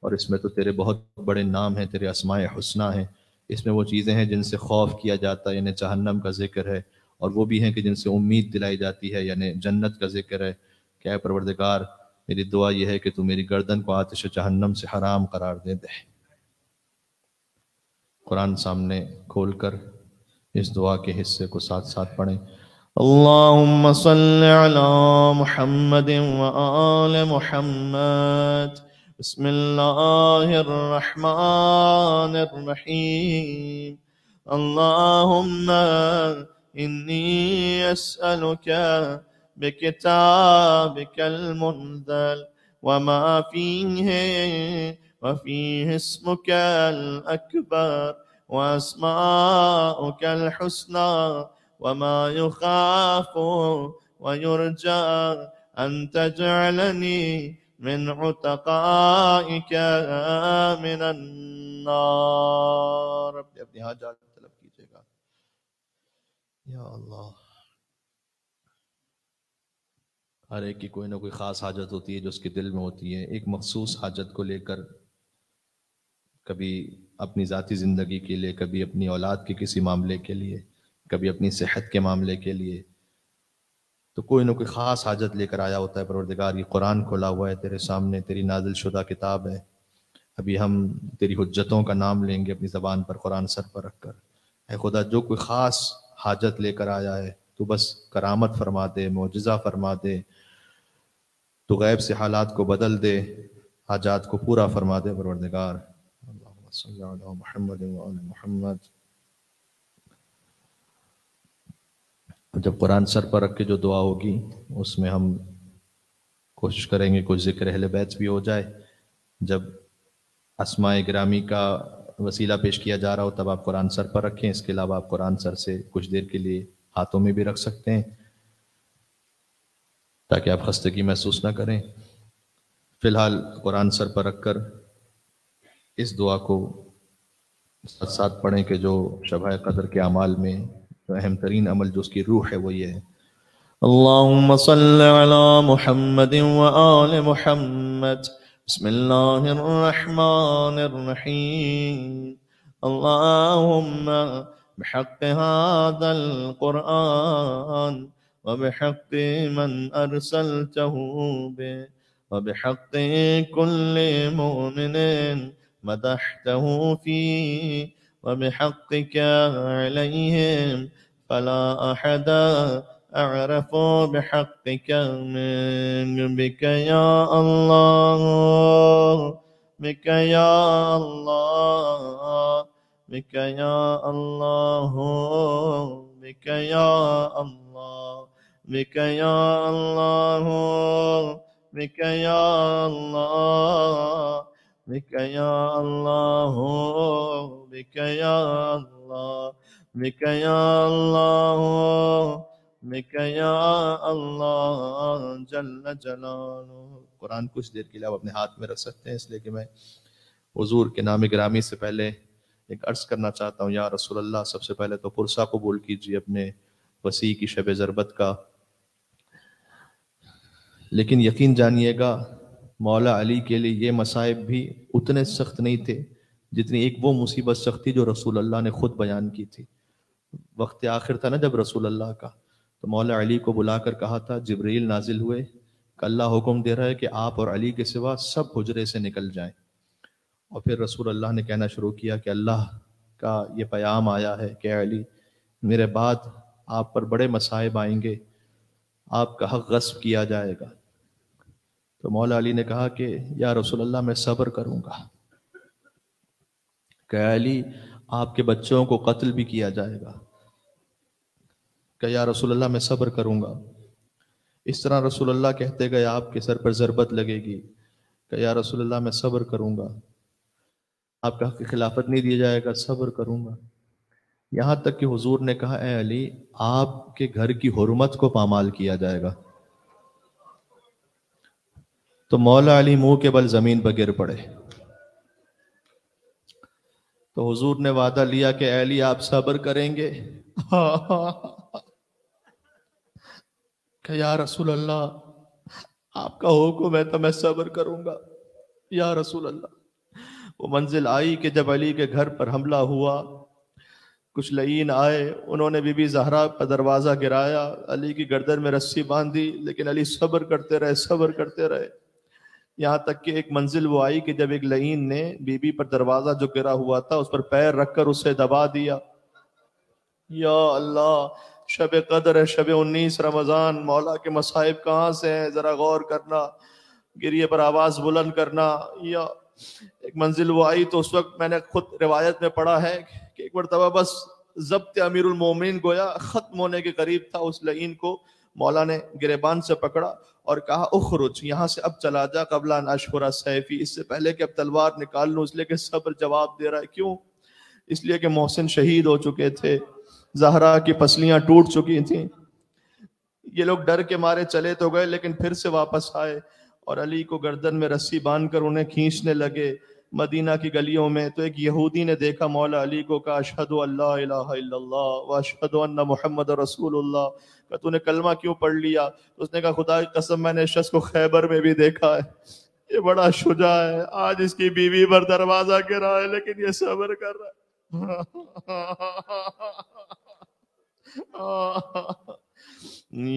اور اس میں تو تیرے بہت بڑے نام ہیں، تیرے اسماء حسنیٰ ہیں. اس میں وہ چیزیں ہیں جن سے خوف کیا جاتا ہے، یعنی جہنم کا ذکر ہے، اور وہ بھی ہیں کہ جن سے امید دلائی جاتی ہے، یعنی جنت کا ذکر ہے. کہ اے پروردگار میری دعا یہ ہے کہ تو میری گردن کو آتش جہنم سے حرام قرار دے. قرآن سامنے کھول کر اس دعا کے حصے کو ساتھ ساتھ پڑھیں. اللهم صل على محمد وآل محمد. بسم الله الرحمن الرحيم. اللهم إني أسألك بكتابك المنزل وما فيه وفيه اسمك الأكبر وأسماؤك الحسنى وما يخاف ويرجى أن تجعلني من عتقائك من النار. اپنی حاجات طلب کیجیے گا. یا اللہ، ہر ایک کی کوئی نہ کوئی خاص حاجت ہوتی ہے جو اس کے دل میں ہوتی ہے. ایک مخصوص حاجت کو لے کر، کبھی اپنی ذاتی زندگی کے لیے، کبھی اپنی اولاد کے کسی معاملے کے لیے، کبھی اپنی صحت کے معاملے کے لیے، تو کوئی نہ کوئی خاص حاجت لے کر آیا ہوتا ہے. پروردگار یہ قرآن کھولا ہوا ہے تیرے سامنے، تیری نازل شدہ کتاب ہے. ابھی ہم تیری حجتوں کا نام لیں گے اپنی زبان پر قرآن سر پر رکھ کر. اے خدا جو کوئی خاص حاجت لے کر آیا ہے تو بس کرامت فرما دے، معجزہ فرما دے، تو غیب سے حالات کو بدل دے، حاجات کو پورا فرما دے پروردگار. اللہم صلی علی محمد وآل محمد. جب قرآن سر پر رکھ کے جو دعا ہوگی اس میں ہم کوشش کریں گے کچھ ذکر اہل بیت بھی ہو جائے. جب اسماء گرامی کا وسیلہ پیش کیا جا رہا ہو تب آپ قرآن سر پر رکھیں. اس کے علاوہ آپ قرآن سر سے کچھ دیر کے لیے ہاتھوں میں بھی رکھ سکتے ہیں تاکہ آپ خستگی محسوس نہ کریں. فی الحال قرآن سر پر رکھ کر اس دعا کو ساتھ ساتھ پڑھیں کہ جو شبہ قدر کے اعمال میں اہم ترین عمل جو اس کی روح ہے وہ یہ ہے. اللهم صل على محمد وآل محمد. بسم الله الرحمن الرحيم. اللهم بحق هذا القرآن وبحق من أرسلته به وبحق كل مؤمن مدحته فيه وبحقك عليهم فلا أحد أعرف بحقك منك بك يا الله بك يا الله بك يا الله بك يا الله بك يا الله بك يا الله بك يا الله بك يا الله بك يا الله بك يا اللہ جل جلالہ۔ قرآن کچھ دیر کے لیے آپ اپنے ہاتھ میں رکھ سکتے ہیں، اس لیے کہ میں حضور کے نام گرامی سے پہلے ایک عرض کرنا چاہتا ہوں۔ یا رسول اللہ، سب سے پہلے تو پرسہ قبول کیجیے اپنے وسیع کی شب ضربت کا، لیکن یقین جانیے گا مولا علی کے لیے یہ مصائب بھی اتنے سخت نہیں تھے جتنی ایک وہ مصیبت سخت تھی جو رسول اللہ نے خود بیان کی تھی۔ وقت آخر تھا نا جب رسول اللہ کا، تو مولا علی کو بلا کر کہا تھا، جبریل نازل ہوئے کہ اللہ حکم دے رہا ہے کہ آپ اور علی کے سوا سب حجرے سے نکل جائیں۔ اور پھر رسول اللہ نے کہنا شروع کیا کہ اللہ کا یہ پیام آیا ہے کہ علی، میرے بعد آپ پر بڑے مصائب آئیں گے، آپ کا حق غصب کیا جائے گا۔ تو مولا علی نے کہا کہ یا رسول اللہ میں صبر کروں گا، کہ علی آپ کے بچوں کو قتل بھی کیا جائے گا، کہ یا رسول اللہ میں صبر کروں گا۔ اس طرح رسول اللہ کہتے گئے آپ کے سر پر ضربت لگے گی، کہ یا رسول اللہ میں صبر کروں گا، آپ کا حق خلافت نہیں دیا جائے گا، صبر کروں گا۔ یہاں تک کہ حضور نے کہا اے علی، آپ کے گھر کی حرمت کو پامال کیا جائے گا۔ تو مولا علی منہ کے بل زمین پر گر پڑے۔ تو حضور نے وعدہ لیا کہ اے علی آپ صبر کریں گے؟ کہ یا رسول اللہ آپ کا حکم ہے تو میں صبر کروں گا یا رسول اللہ۔ وہ منزل آئی کہ جب علی کے گھر پر حملہ ہوا، کچھ لعین آئے، انہوں نے بی بی زہرا پر دروازہ گرایا، علی کی گردن میں رسی باندھی، لیکن علی صبر کرتے رہے، صبر کرتے رہے، یہاں تک کہ ایک منزل وہ آئی کہ جب ایک لعین نے بی بی پر دروازہ جو گرا ہوا تھا اس پر پیر رکھ کر اسے دبا دیا۔ یا اللہ، شب قدر ہے، شب 19 رمضان، مولا کے مصائب کہاں سے ہیں ذرا غور کرنا، گریے پر آواز بلند کرنا۔ یا ایک منزل وہ آئی تو اس وقت میں نے خود روایت میں پڑھا ہے کہ ایک مرتبہ بس ضبط امیر المومنین گویا ختم ہونے کے قریب تھا، اس لعین کو مولا نے گریبان سے پکڑا اور کہا اخرج، یہاں سے اب چلا جا، قبل ان اشہر سیفی، اس سے پہلے کہ اب تلوار نکال لوں، اس لیے کہ صبر جواب دے رہا ہے۔ کیوں؟ اس لیے کہ محسن شہید ہو چکے تھے، زہرا کی پسلیاں ٹوٹ چکی تھیں، یہ لوگ ڈر کے مارے چلے تو گئے لیکن پھر سے واپس آئے اور علی کو گردن میں رسی باندھ کر انہیں کھینچنے لگے مدینہ کی گلیوں میں۔ تو ایک یہودی نے دیکھا مولا علی کو، کہا اشہد ان لا الہ الا اللہ واشہد ان محمد رسول اللہ، کہ تو نے کلمہ کیوں پڑھ لیا؟ اس نے کہا خدا کی قسم میں نے اس شخص کو خیبر میں بھی دیکھا ہے، یہ بڑا شجاع ہے، آج اس کی بیوی پر دروازہ گرا ہے لیکن یہ صبر کر رہا ہے۔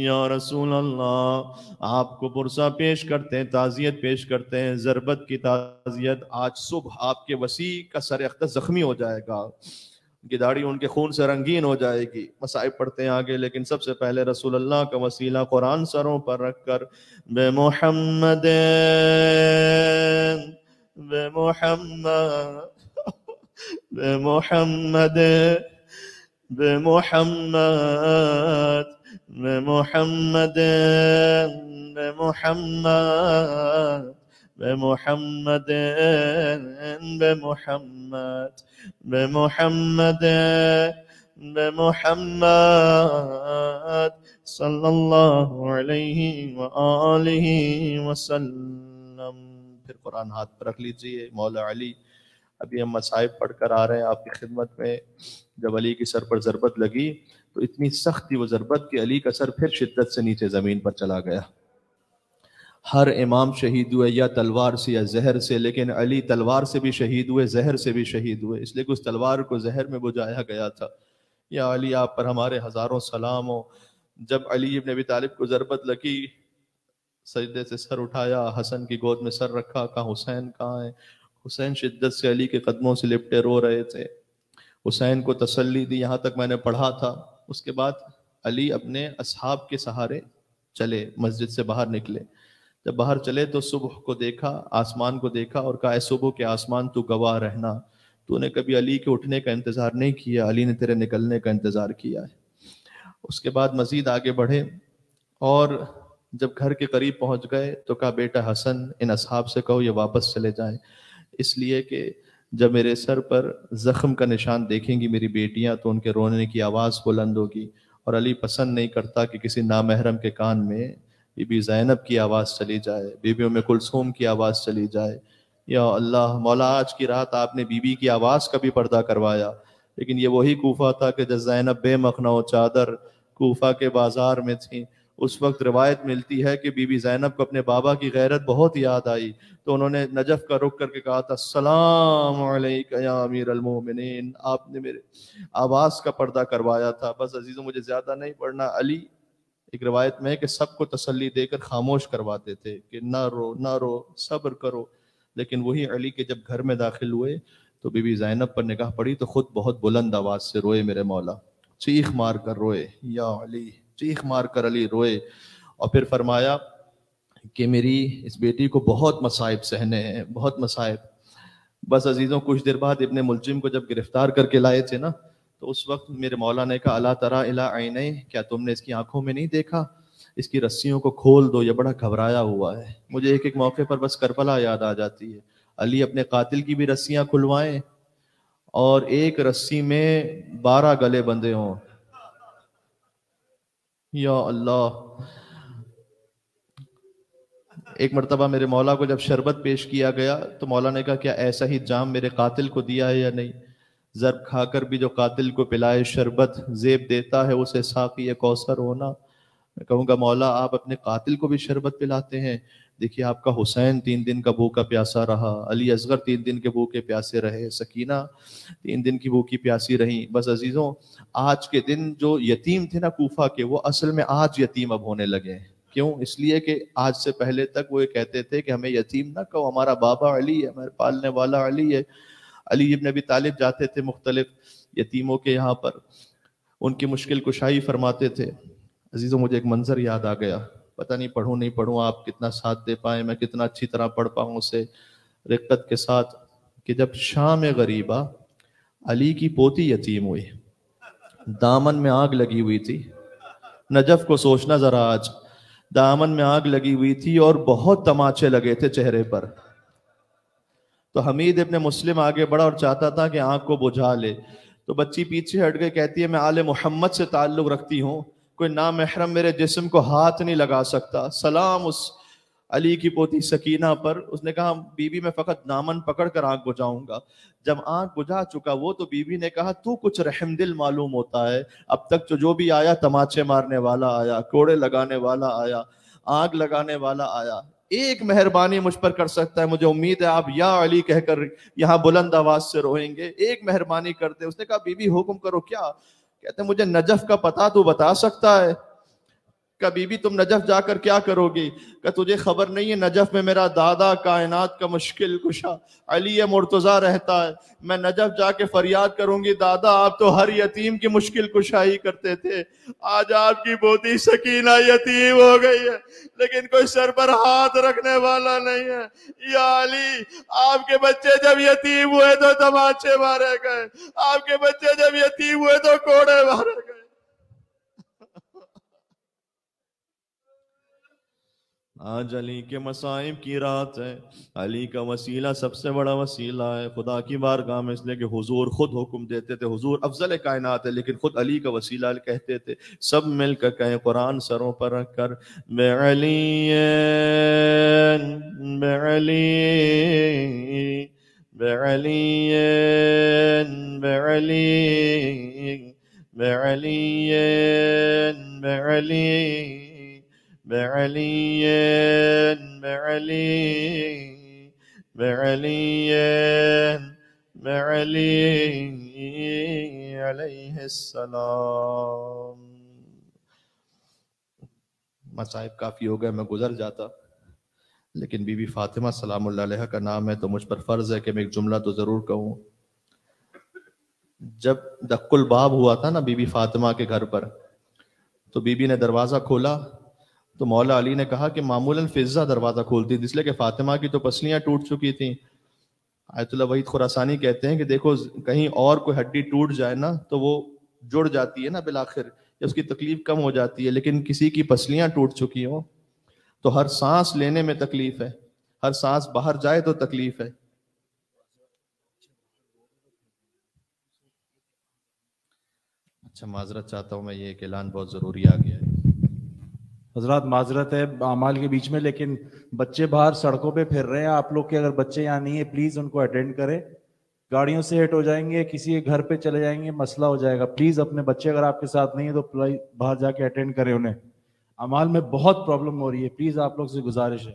یا رسول اللہ، آپ کو پرسہ پیش کرتے ہیں، تعزیت پیش کرتے ہیں، ضربت کی تعزیت۔ آج صبح آپ کے وسیع کا سر اختص زخمی ہو جائے گا، ان کی داڑھی ان کے خون سے رنگین ہو جائے گی، مصائب پڑھتے ہیں آگے، لیکن سب سے پہلے رسول اللہ کا وسیلہ قرآن سروں پر رکھ کر بے محمد بے محمد بے محمد بے محمد بے محمد بے محمد بے محمد بے محمد بے محمد بے محمد صلی اللہ علیہ وآلہ وسلم۔ پھر قرآن ہاتھ پر رکھ لیجئے۔ مولا علی، ابھی ہم مصائب پڑھ کر آ رہے ہیں آپ کی خدمت میں۔ جب علی کی سر پر ضربت لگی تو اتنی سخت تھی وہ ضربت کہ علی کا سر پھر شدت سے نیچے زمین پر چلا گیا۔ ہر امام شہید ہوئے یا تلوار سے یا زہر سے، لیکن علی تلوار سے بھی شہید ہوئے، زہر سے بھی شہید ہوئے، اس لیے کہ اس تلوار کو زہر میں بجھایا گیا تھا۔ یا علی آپ پر ہمارے ہزاروں سلام ہو۔ جب علی ابن ابی طالب کو ضربت لگی، سجدے سے سر اٹھایا، حسن کی گود میں سر رکھا، کہا حسین کہاں ہے؟ حسین شدت سے علی کے قدموں سے لپٹے رو رہے تھے۔ حسین کو تسلی دی، یہاں تک میں نے پڑھا تھا۔ اس کے بعد علی اپنے اصحاب کے سہارے چلے، مسجد سے باہر نکلے۔ جب باہر چلے تو صبح کو دیکھا، آسمان کو دیکھا اور کہا اے صبح کے آسمان تو گواہ رہنا، تو نے کبھی علی کے اٹھنے کا انتظار نہیں کیا، علی نے تیرے نکلنے کا انتظار کیا ہے۔ اس کے بعد مزید آگے بڑھے اور جب گھر کے قریب پہنچ گئے تو کہا بیٹا حسن ان اصحاب سے کہو یہ واپس چلے جائیں، اس لیے کہ جب میرے سر پر زخم کا نشان دیکھیں گی میری بیٹیاں تو ان کے رونے کی آواز بلند ہوگی، اور علی پسند نہیں کرتا کہ کسی نامحرم کے کان میں بی بی زینب کی آواز چلی جائے، بی بی ام کلثوم کی آواز چلی جائے۔ یا اللہ مولا آج کی رات آپ نے بی بی کی آواز کا بھی پردہ کروایا، لیکن یہ وہی کوفہ تھا کہ جب زینب بے مخنہ و چادر کوفہ کے بازار میں تھیں، اس وقت روایت ملتی ہے کہ بی بی زینب کو اپنے بابا کی غیرت بہت یاد آئی، تو انہوں نے نجف کا رخ کر کے کہا تھا السلام علیکہ یا امیر المومنین، آپ نے میرے آواز کا پردہ کروایا تھا۔ بس عزیزوں مجھے زیادہ نہیں پڑھنا، علی ایک روایت میں ہے کہ سب کو تسلی دے کر خاموش کرواتے تھے کہ نہ رو نہ رو، صبر کرو، لیکن وہی علی کے جب گھر میں داخل ہوئے تو بی بی زینب پر نگاہ پڑی تو خود بہت بلند آواز سے روئے میرے مولا، چیخ مار کر روئے، یا علی چیخ مار کر علی روئے، اور پھر فرمایا کہ میری اس بیٹی کو بہت مصائب سہنے ہیں، بہت مصائب۔ بس عزیزوں کچھ دیر بعد ابن ملجم کو جب گرفتار کر کے لائے تھے نا، تو اس وقت میرے مولا نے کہا الا تری الی عینیہ، کیا تم نے اس کی آنکھوں میں نہیں دیکھا؟ اس کی رسیوں کو کھول دو، یہ بڑا گھبرایا ہوا ہے۔ مجھے ایک ایک موقع پر بس کربلا یاد آ جاتی ہے۔ علی اپنے قاتل کی بھی رسیاں کھلوائیں اور ایک رسی میں 12 گلے بندھے ہوں، یا اللہ۔ ایک مرتبہ میرے مولا کو جب شربت پیش کیا گیا تو مولا نے کہا کیا ایسا ہی جام میرے قاتل کو دیا ہے یا نہیں؟ ضرب کھا کر بھی جو قاتل کو پلائے شربت زیب دیتا ہے اسے ساقی کوثر ہونا۔ میں کہوں گا مولا آپ اپنے قاتل کو بھی شربت پلاتے ہیں؟ دیکھیے آپ کا حسین 3 دن کا بھوکا پیاسا رہا، علی اصغر 3 دن کے بھوکے پیاسے رہے، سکینہ 3 دن کی بھوکی پیاسی رہیں۔ بس عزیزوں آج کے دن جو یتیم تھے نا کوفہ کے، وہ اصل میں آج یتیم اب ہونے لگے ہیں۔ کیوں؟ اس لیے کہ آج سے پہلے تک وہ یہ کہتے تھے کہ ہمیں یتیم نہ کہو، ہمارا بابا علی ہے، ہمارے پالنے والا علی ہے۔ علی ابن ابی طالب جاتے تھے مختلف یتیموں کے یہاں پر، ان کی مشکل کشائی فرماتے تھے۔ عزیزوں مجھے ایک منظر یاد آ گیا، پتہ نہیں پڑھوں نہیں پڑھوں آپ کتنا ساتھ دے پائیں، میں کتنا اچھی طرح پڑھ پاؤں اسے رقت کے ساتھ، کہ جب شام غریبہ علی کی پوتی یتیم ہوئی، دامن میں آگ لگی ہوئی تھی، نجف کو سوچنا ذرا آج، دامن میں آگ لگی ہوئی تھی اور بہت تماچے لگے تھے چہرے پر، تو حمید ابن مسلم آگے بڑھا اور چاہتا تھا کہ آنکھ کو بجھا لے، تو بچی پیچھے ہٹ گئی، کہتی ہے میں آل محمد سے تعلق رکھتی ہوں، کوئی نامحرم میرے جسم کو ہاتھ نہیں لگا سکتا۔ سلام اس علی کی پوتی سکینہ پر۔ اس نے کہا بی بی میں فقط دامن پکڑ کر آنکھ بجھاؤں گا۔ جب آنکھ بجھا چکا وہ تو بی بی نے کہا تو کچھ رحم دل معلوم ہوتا ہے، اب تک تو جو بھی آیا تماچے مارنے والا آیا، کوڑے لگانے والا آیا، آگ لگانے والا آیا، ایک مہربانی مجھ پر کر سکتا ہے، مجھے امید ہے آپ یا علی کہہ کر یہاں بلند آواز سے روئیں گے، ایک مہربانی کر دے۔ اس نے کہا بی بی حکم کرو کیا؟ کہتے مجھے نجف کا پتہ تو بتا سکتا ہے؟ کہ بی بی تم نجف جا کر کیا کرو گی؟ کہ تجھے خبر نہیں ہے نجف میں میرا دادا کائنات کا مشکل کشا علی مرتضیٰ رہتا ہے، میں نجف جا کے فریاد کروں گی دادا آپ تو ہر یتیم کی مشکل کشائی کرتے تھے، آج آپ کی پوتی سکینہ یتیم ہو گئی ہے لیکن کوئی سر پر ہاتھ رکھنے والا نہیں ہے۔ یا علی آپ کے بچے جب یتیم ہوئے تو تماچے مارے گئے، آپ کے بچے جب یتیم ہوئے تو کوڑے مارے گئے۔ آج علی کے مصائب کی رات ہے، علی کا وسیلہ سب سے بڑا وسیلہ ہے خدا کی بارگاہ میں، اس لیے کہ حضور خود حکم دیتے تھے، حضور افضل کائنات ہے لیکن خود علی کا وسیلہ کہتے تھے۔ سب مل کر کہیں قرآن سروں پر رکھ کر بعلی بعلی بعلی بعلی بعلی بعلی بعلی بعلي بعلي بعلي عليه السلام. مصائب کافی ہو گئے، میں گزر جاتا، لیکن بی بی فاطمہ سلام اللہ علیہ کا نام ہے تو مجھ پر فرض ہے کہ میں ایک جملہ تو ضرور کہوں. جب دق الباب ہوا تھا نا بی بی فاطمہ کے گھر پر، تو بی بی نے دروازہ کھولا تو مولا علی نے کہا کہ معمولاً فضہ دروازہ کھولتی تھی، اس لیے کہ فاطمہ کی تو پسلیاں ٹوٹ چکی تھیں. آیت اللہ وحید خراسانی کہتے ہیں کہ دیکھو کہیں اور کوئی ہڈی ٹوٹ جائے نا تو وہ جڑ جاتی ہے نا بالآخر، یا اس کی تکلیف کم ہو جاتی ہے، لیکن کسی کی پسلیاں ٹوٹ چکی ہوں تو ہر سانس لینے میں تکلیف ہے، ہر سانس باہر جائے تو تکلیف ہے. اچھا معذرت چاہتا ہوں میں، یہ ایک اعلان بہت ضروری آ گیا ہے. حضرات معذرت ہے اعمال کے بیچ میں، لیکن بچے باہر سڑکوں پہ پھر رہے ہیں. آپ لوگ کے اگر بچے یہاں نہیں ہیں پلیز ان کو اٹینڈ کریں. گاڑیوں سے ہٹ ہو جائیں گے، کسی کے گھر پہ چلے جائیں گے، مسئلہ ہو جائے گا. پلیز اپنے بچے اگر آپ کے ساتھ نہیں ہیں تو باہر جا کے اٹینڈ کریں انہیں. اعمال میں بہت پرابلم ہو رہی ہے، پلیز آپ لوگ سے گزارش ہے.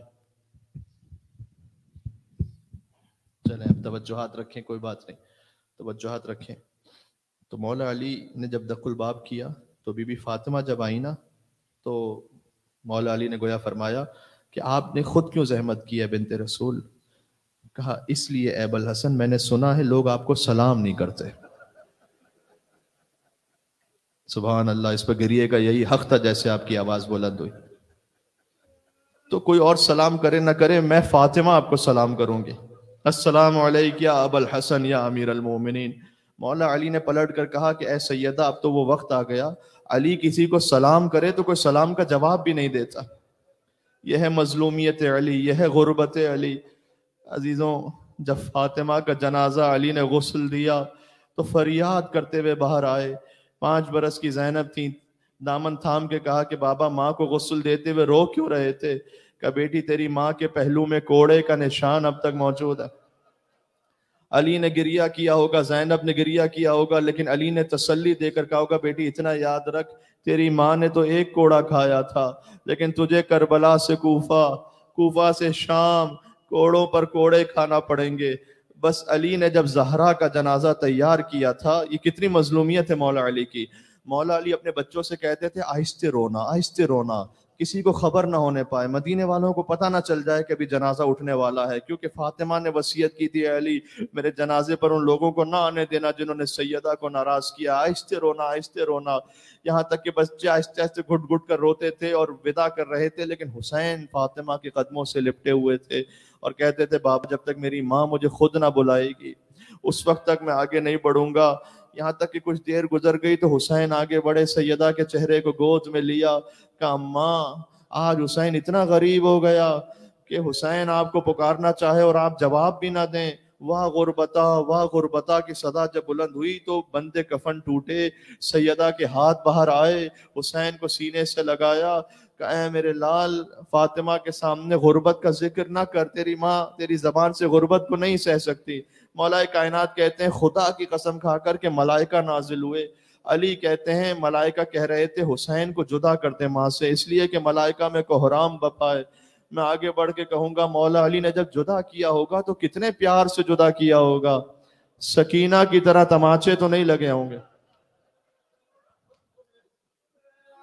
چلیں اب توجہات رکھیں، کوئی بات نہیں، توجہات رکھیں. تو مولا علی نے جب دق الباب کیا تو بی بی فاطمہ جب آئی نا تو مولا علی نے گویا فرمایا کہ آپ نے خود کیوں زحمت کی ہے بنت رسول؟ کہا اس لیے اے ابو الحسن میں نے سنا ہے لوگ آپ کو سلام نہیں کرتے. سبحان اللہ، اس پہ گریے کا یہی حق تھا جیسے آپ کی آواز بلند ہوئی. تو کوئی اور سلام کرے نہ کرے، میں فاطمہ آپ کو سلام کروں گی. السلام علیک یا ابا الحسن یا امیر المومنین. مولا علی نے پلٹ کر کہا کہ اے سیدہ اب تو وہ وقت آ گیا، علی کسی کو سلام کرے تو کوئی سلام کا جواب بھی نہیں دیتا. یہ ہے مظلومیت علی، یہ ہے غربت علی. عزیزوں جب فاطمہ کا جنازہ علی نے غسل دیا تو فریاد کرتے ہوئے باہر آئے. 5 برس کی زینب تھیں، دامن تھام کے کہا کہ بابا ماں کو غسل دیتے ہوئے رو کیوں رہے تھے؟ کہ بیٹی تیری ماں کے پہلو میں کوڑے کا نشان اب تک موجود ہے. علی نے گریہ کیا ہوگا، زینب نے گریہ کیا ہوگا، لیکن علی نے تسلی دے کر کہا ہوگا بیٹی اتنا یاد رکھ تیری ماں نے تو ایک کوڑا کھایا تھا، لیکن تجھے کربلا سے کوفہ، کوفہ سے شام، کوڑوں پر کوڑے کھانا پڑیں گے. بس علی نے جب زہرا کا جنازہ تیار کیا تھا، یہ کتنی مظلومیت ہے مولا علی کی. مولا علی اپنے بچوں سے کہتے تھے آہستہ رونا، آہستہ رونا، کسی کو خبر نہ ہونے پائے، مدینے والوں کو پتہ نہ چل جائے کہ ابھی جنازہ اٹھنے والا ہے. کیونکہ فاطمہ نے وصیت کی تھی علی میرے جنازے پر ان لوگوں کو نہ آنے دینا جنہوں نے سیدہ کو ناراض کیا. آہستہ رونا، آہستہ رونا. یہاں تک کہ بچے آہستہ آہستہ گھٹ گھٹ کر روتے تھے اور ودا کر رہے تھے، لیکن حسین فاطمہ کے قدموں سے لپٹے ہوئے تھے اور کہتے تھے بابا جب تک میری ماں مجھے خود نہ بلائے گی اس وقت تک میں آگے نہیں بڑھوں گا. یہاں تک کہ کچھ دیر گزر گئی تو حسین آگے بڑھے، سیدہ کے چہرے کو گود میں لیا، کہا ماں آج حسین اتنا غریب ہو گیا کہ حسین آپ کو پکارنا چاہے اور آپ جواب بھی نہ دیں. واہ غربتا، واہ غربتا کی صدا جب بلند ہوئی تو بندے کفن ٹوٹے، سیدہ کے ہاتھ باہر آئے، حسین کو سینے سے لگایا کہ اے میرے لال فاطمہ کے سامنے غربت کا ذکر نہ کر، تیری ماں تیری زبان سے غربت کو نہیں سہ سکتی. مولا کائنات کہتے ہیں خدا کی قسم کھا کر کہ ملائکہ نازل ہوئے. علی کہتے ہیں ملائکہ کہہ رہے تھے حسین کو جدا کرتے ماں سے، اس لیے کہ ملائکہ میں کوہرام بپائے. میں آگے بڑھ کے کہوں گا مولا علی نے جب جدا کیا ہوگا تو کتنے پیار سے جدا کیا ہوگا، سکینہ کی طرح تماچے تو نہیں لگے ہوں گے.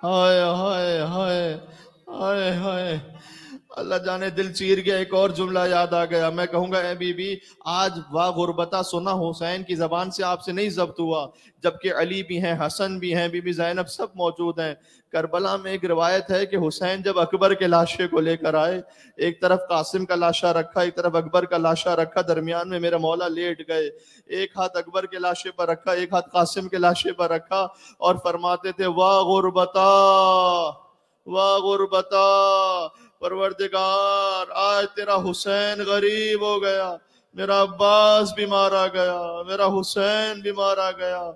ہائے ہائے ہائے ہائے ہائے، اللہ جانے دل چیر گیا. ایک اور جملہ یاد آ گیا، میں کہوں گا اے بی بی آج واہ غربتا سنا حسین کی زبان سے آپ سے نہیں ضبط ہوا، جبکہ علی بھی ہیں، حسن بھی ہیں، بی بی زینب سب موجود ہیں. کربلا میں ایک روایت ہے کہ حسین جب اکبر کے لاشے کو لے کر آئے، ایک طرف قاسم کا لاشا رکھا، ایک طرف اکبر کا لاشا رکھا، درمیان میں میرا مولا لیٹ گئے، ایک ہاتھ اکبر کے لاشے پر رکھا، ایک ہاتھ قاسم کے لاشے پر رکھا اور فرماتے تھے واہ غربتا، واہ غربتا، پروردگار آج تیرا حسین غریب ہو گیا، میرا عباس بیمار آ گیا، میرا حسین بیمار آ گیا.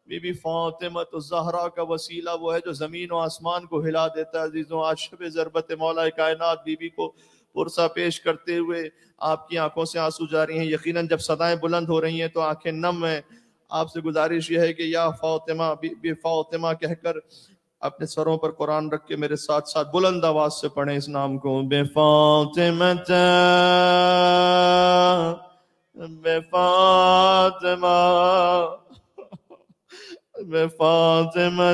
بی بی فاطمہ الزہرا کا وسیلہ وہ ہے جو زمین و آسمان کو ہلا دیتا ہے. عزیزوں آج شب ضربت مولا کائنات بی بی کو پرسہ پیش کرتے ہوئے آپ کی آنکھوں سے آنسو جاری ہیں. یقیناً جب صدائیں بلند ہو رہی ہیں تو آنکھیں نم ہیں. آپ سے گزارش یہ ہے کہ یا فاطمہ، بی فاطمہ کہہ کر اپنے سروں پر قرآن رکھ کے میرے ساتھ ساتھ بلند آواز سے پڑھیں اس نام کو. بے فاطمہ بے فاطمہ بے فاطمہ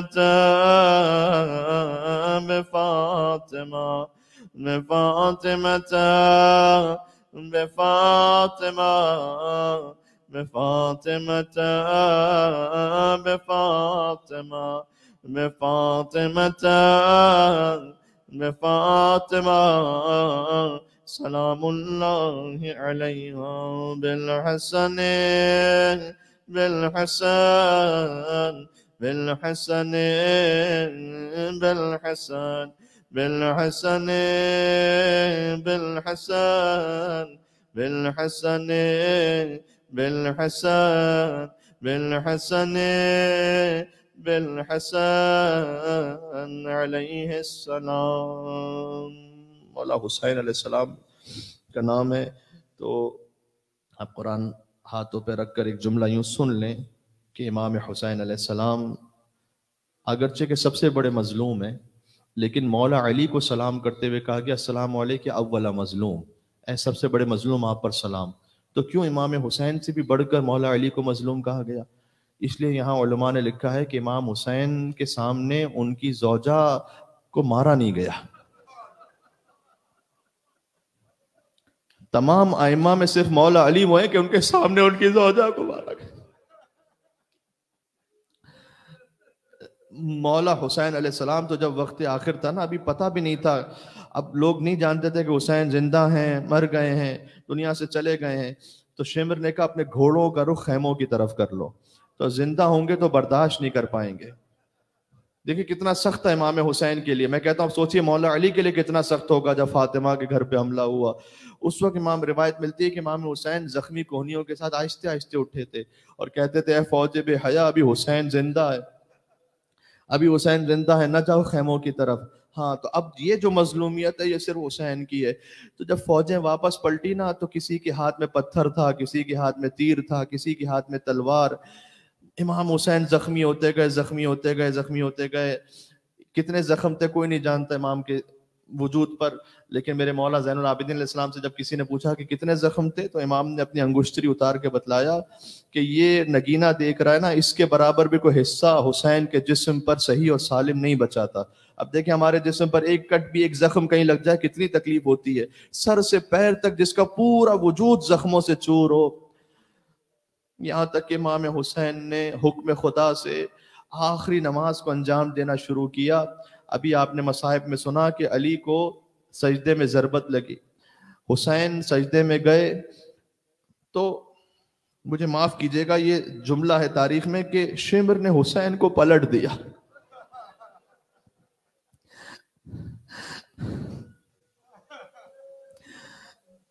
بے فاطمہ بے فاطمہ بے فاطمہ بے فاطمہ بے فاطمہ بے فاطمہ بے فاطمہ سلام اللہ علیہا بالحسن بالحسن بالحسن بالحسن بالحسن بالحسن بالحسن بالحسن بالحسن بالحسن علیہ السلام. مولا حسین علیہ السلام کا نام ہے. تو آپ قرآن ہاتھوں پہ رکھ کر ایک جملہ یوں سن لیں کہ امام حسین علیہ السلام اگرچہ کہ سب سے بڑے مظلوم ہیں، لیکن مولا علی کو سلام کرتے ہوئے کہا گیا السلام علیک اول مظلوم، اے سب سے بڑے مظلوم آپ پر سلام. تو کیوں امام حسین سے بھی بڑھ کر مولا علی کو مظلوم کہا گیا؟ اس لیے یہاں علماء نے لکھا ہے کہ امام حسین کے سامنے ان کی زوجہ کو مارا نہیں گیا. تمام ائمہ میں صرف مولا علی وہ ہیں کہ ان کے سامنے ان کی زوجہ کو مارا گیا. مولا حسین علیہ السلام تو جب وقت آخر تھا نا، ابھی پتہ بھی نہیں تھا، اب لوگ نہیں جانتے تھے کہ حسین زندہ ہیں، مر گئے ہیں، دنیا سے چلے گئے ہیں. تو شمر نے کہا اپنے گھوڑوں کا رخ خیموں کی طرف کر لو، تو زندہ ہوں گے تو برداشت نہیں کر پائیں گے. دیکھیں کتنا سخت ہے امام حسین کے لیے. میں کہتا ہوں سوچئے مولا علی کے لیے کتنا سخت ہوگا جب فاطمہ کے گھر پہ حملہ ہوا. اس وقت امام روایت ملتی ہے کہ امام حسین زخمی کوہنیوں کے ساتھ آہستہ آہستہ اٹھے تھے اور کہتے تھے اے فوج بے حیا، ابھی حسین زندہ ہے، ابھی حسین زندہ ہے، نہ جاؤ خیموں کی طرف. ہاں تو اب یہ جو مظلومیت ہے یہ صرف حسین کی ہے. تو جب فوجیں واپس پلٹی نا تو کسی کے ہاتھ میں پتھر تھا، کسی کے ہاتھ میں تیر تھا، کسی کے ہاتھ میں تلوار. امام حسین زخمی ہوتے گئے، زخمی ہوتے گئے، زخمی ہوتے گئے. کتنے زخم تھے کوئی نہیں جانتا امام کے وجود پر، لیکن میرے مولا زین العابدین علیہ السلام سے جب کسی نے پوچھا کہ کتنے زخم تھے تو امام نے اپنی انگشتری اتار کے بتلایا کہ یہ نگینہ دیکھ رہا ہے نا، اس کے برابر بھی کوئی حصہ حسین کے جسم پر صحیح اور سالم نہیں بچا تھا. اب دیکھیں ہمارے جسم پر ایک کٹ بھی، ایک زخم کہیں لگ جائے کتنی تکلیف ہوتی ہے. سر سے پیر تک جس کا پورا وجود زخموں سے چور ہو. یہاں تک کہ امام حسین نے حکم خدا سے آخری نماز کو انجام دینا شروع کیا. ابھی آپ نے مصاحف میں سنا کہ علی کو سجدے میں ضربت لگی، حسین سجدے میں گئے. تو مجھے معاف کیجئے گا یہ جملہ ہے تاریخ میں کہ شمر نے حسین کو پلٹ دیا.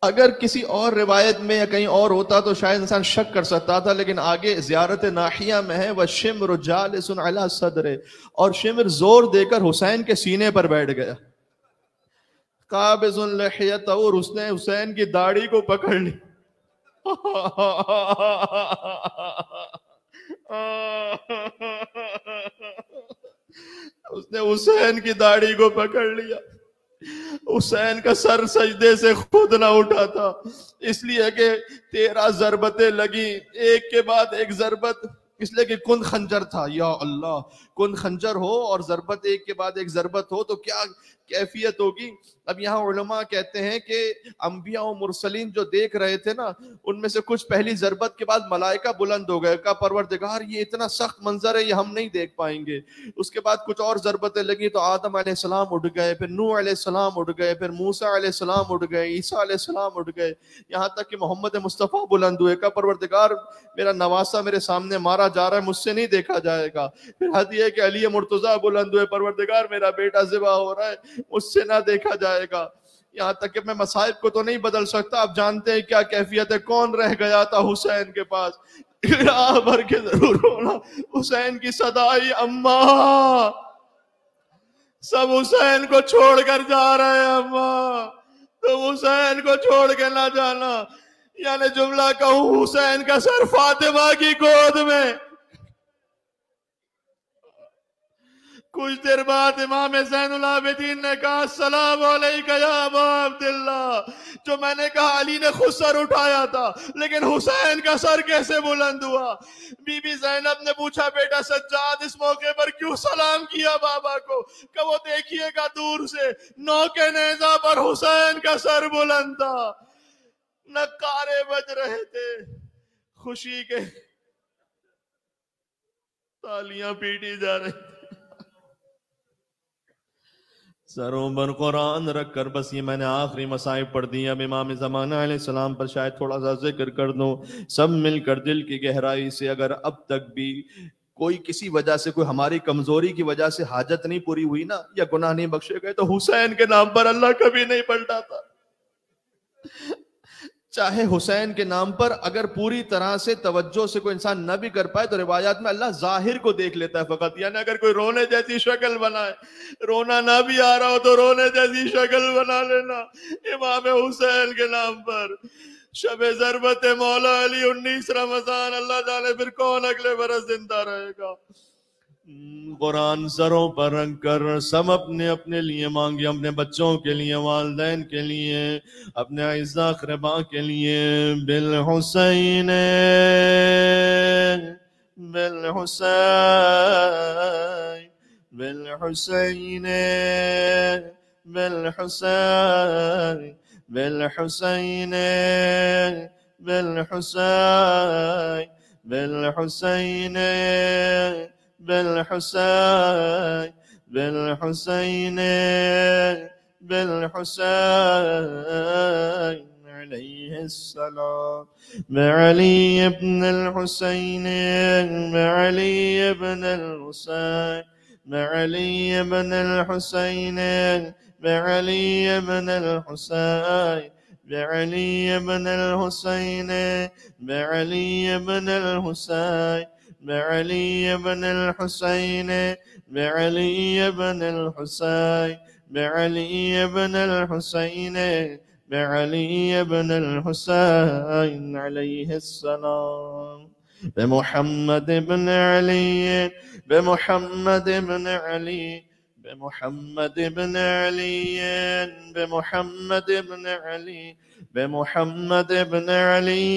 اگر کسی اور روایت میں یا کہیں اور ہوتا تو شاید انسان شک کر سکتا تھا، لیکن آگے زیارت ناحیہ میں ہے وَالشِّمْرُ جَالِسٌ عَلَى صَدْرِهِ، اور شمر زور دے کر حسین کے سینے پر بیٹھ گیا. قابض لحیتہ، اور اس نے حسین کی داڑھی کو پکڑ لی. اس نے حسین کی داڑھی کو پکڑ لیا. حسین کا سر سجدے سے خود نہ اٹھا تھا، اس لیے کہ 13 ضربتیں لگی ایک کے بعد ایک ضربت، اس لیے کہ کن خنجر تھا. یا اللہ، کن خنجر ہو اور ضربت ایک کے بعد ایک ضربت ہو تو کیا کیفیت ہوگی. اب یہاں علماء کہتے ہیں کہ انبیاء و مرسلین جو دیکھ رہے تھے نا، ان میں سے کچھ پہلی ضربت کے بعد ملائکہ بلند ہو گئے، کہا پروردگار یہ اتنا سخت منظر ہے، یہ ہم نہیں دیکھ پائیں گے. اس کے بعد کچھ اور ضربتیں لگی تو آدم علیہ السلام اٹھ گئے، پھر نوح علیہ السلام اٹھ گئے، پھر موسیٰ علیہ السلام اٹھ گئے، عیسیٰ علیہ السلام اٹھ گئے، یہاں تک کہ محمد مصطفیٰ بلند ہوئے. کہا پروردگار میرا نواسہ میرے سامنے مارا جا رہا ہے، مجھ سے نہیں دیکھا جائے گا. پھر حد یہ کہ علی مرتضیٰ بلند ہوئے، پروردگار میرا بیٹا ذبح ہو رہا ہے، مجھ سے نہ دیکھا جائے گا. یہاں تک کہ میں مصائب کو تو نہیں بدل سکتا، آپ جانتے ہیں کیا کیفیت ہے. کون رہ گیا تھا حسین کے پاس؟ راہ بھر کے ضرور ہونا. حسین کی صدا آئی اماں، سب حسین کو چھوڑ کر جا رہے ہیں، اماں تم حسین کو چھوڑ کے نہ جانا. یعنی جملہ کہوں، حسین کا سر فاطمہ کی گود میں. کچھ دیر بعد امام زین العابدین نے کہا السلام علیکہ یا ابا عبداللہ. جو میں نے کہا علی نے خود سر اٹھایا تھا لیکن حسین کا سر کیسے بلند ہوا؟ بی بی زینب نے پوچھا بیٹا سجاد اس موقع پر کیوں سلام کیا بابا کو؟ کہ وہ دیکھیے گا دور سے نوک نیزہ پر حسین کا سر بلند تھا. نقارے بج رہے تھے، خوشی کے تالیاں پیٹی جا رہی تھی. سروں پر قرآن رکھ کر بس یہ میں نے آخری مصائب پڑھ دی. اب امام زمانہ علیہ السلام پر شاید تھوڑا سا ذکر کر دوں. سب مل کر دل کی گہرائی سے اگر اب تک بھی کوئی کسی وجہ سے، کوئی ہماری کمزوری کی وجہ سے حاجت نہیں پوری ہوئی نا، یا گناہ نہیں بخشے گئے، تو حسین کے نام پر اللہ کبھی نہیں پلٹاتا. چاہے حسین کے نام پر اگر پوری طرح سے توجہ سے کوئی انسان نہ بھی کر پائے تو روایات میں اللہ ظاہر کو دیکھ لیتا ہے فقط. یعنی اگر کوئی رونے جیسی شکل بنائے، رونا نہ بھی آ رہا ہو تو رونے جیسی شکل بنا لینا. امام حسین کے نام پر شب ضربت مولا علی 19 رمضان، اللہ جانے پھر کون اگلے برس زندہ رہے گا. قرآن سروں پر رنگ کر سب اپنے اپنے لیے مانگے، اپنے بچوں کے لیے، والدین کے لیے، اپنے اعزاء اقرباء کے لیے. بالحسین بالحسین بالحسین بالحسین بالحسین بالحسین بالحسین بالحسین بالحسین بالحسین علیہ السلام. بعلی ابن الحسین بعلی ابن الحسین بعلی ابن الحسین بعلی ابن الحسین بعلی ابن الحسین بعلی ابن الحسین بعلی ابن الحسین بعلی ابن الحسین بعلی ابن الحسین بعلی ابن الحسین علیہ السلام. بمحمد ابن علی بمحمد ابن علی بمحمد ابن علی بمحمد ابن علی بمحمد ابن علی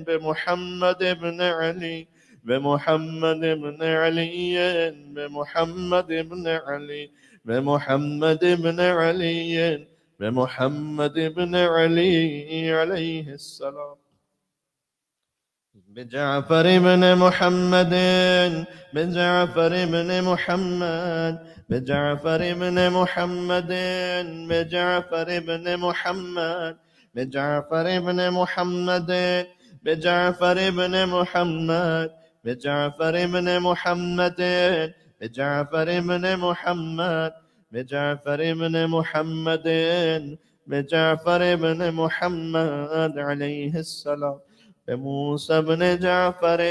بمحمد ابن علی بمحمد ابن علی بمحمد ابن علی بمحمد ابن علی بمحمد ابن علی علیہ السلام. بجعفر ابن محمد بجعفر ابن محمد بجعفر ابن محمد بجعفر ابن محمد بجعفر ابن محمد بجعفر ابن محمد بجعفر ابن محمد بجعفر ابن محمد بجعفر ابن محمد بجعفر ابن محمد علیہ السلام. بموسى بن جعفر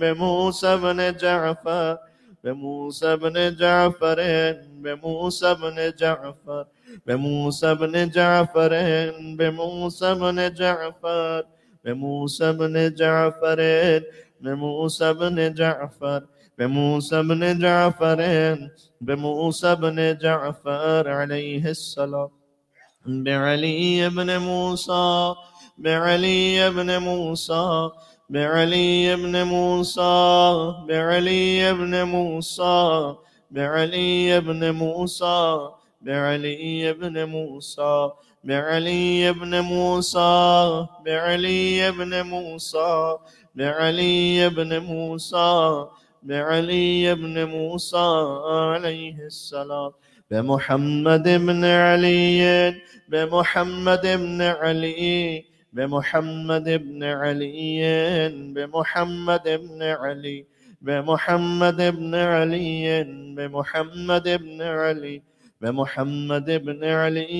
بموسى بن جعفر بموسى بن جعفر بموسى بن جعفر بموسى بن جعفر بموسى بن جعفر بموسى بن جعفر بموسى بن جعفر بموسى بن جعفر بموسى بن جعفر علیہ السلام. بعلی بن موسى بعلی بن موسى بعلی بن موسى بعلی بن موسى بعلی بن موسى بعلی بن موسى بعلی بن موسى بعلی بن موسى بعلی بن موسى بعلی بن موسى علیہ السلام. بمحمد بن علی بمحمد بن علی بمحمد بن علی بمحمد بن علی بمحمد بن علی بمحمد بن علی بمحمد بن علی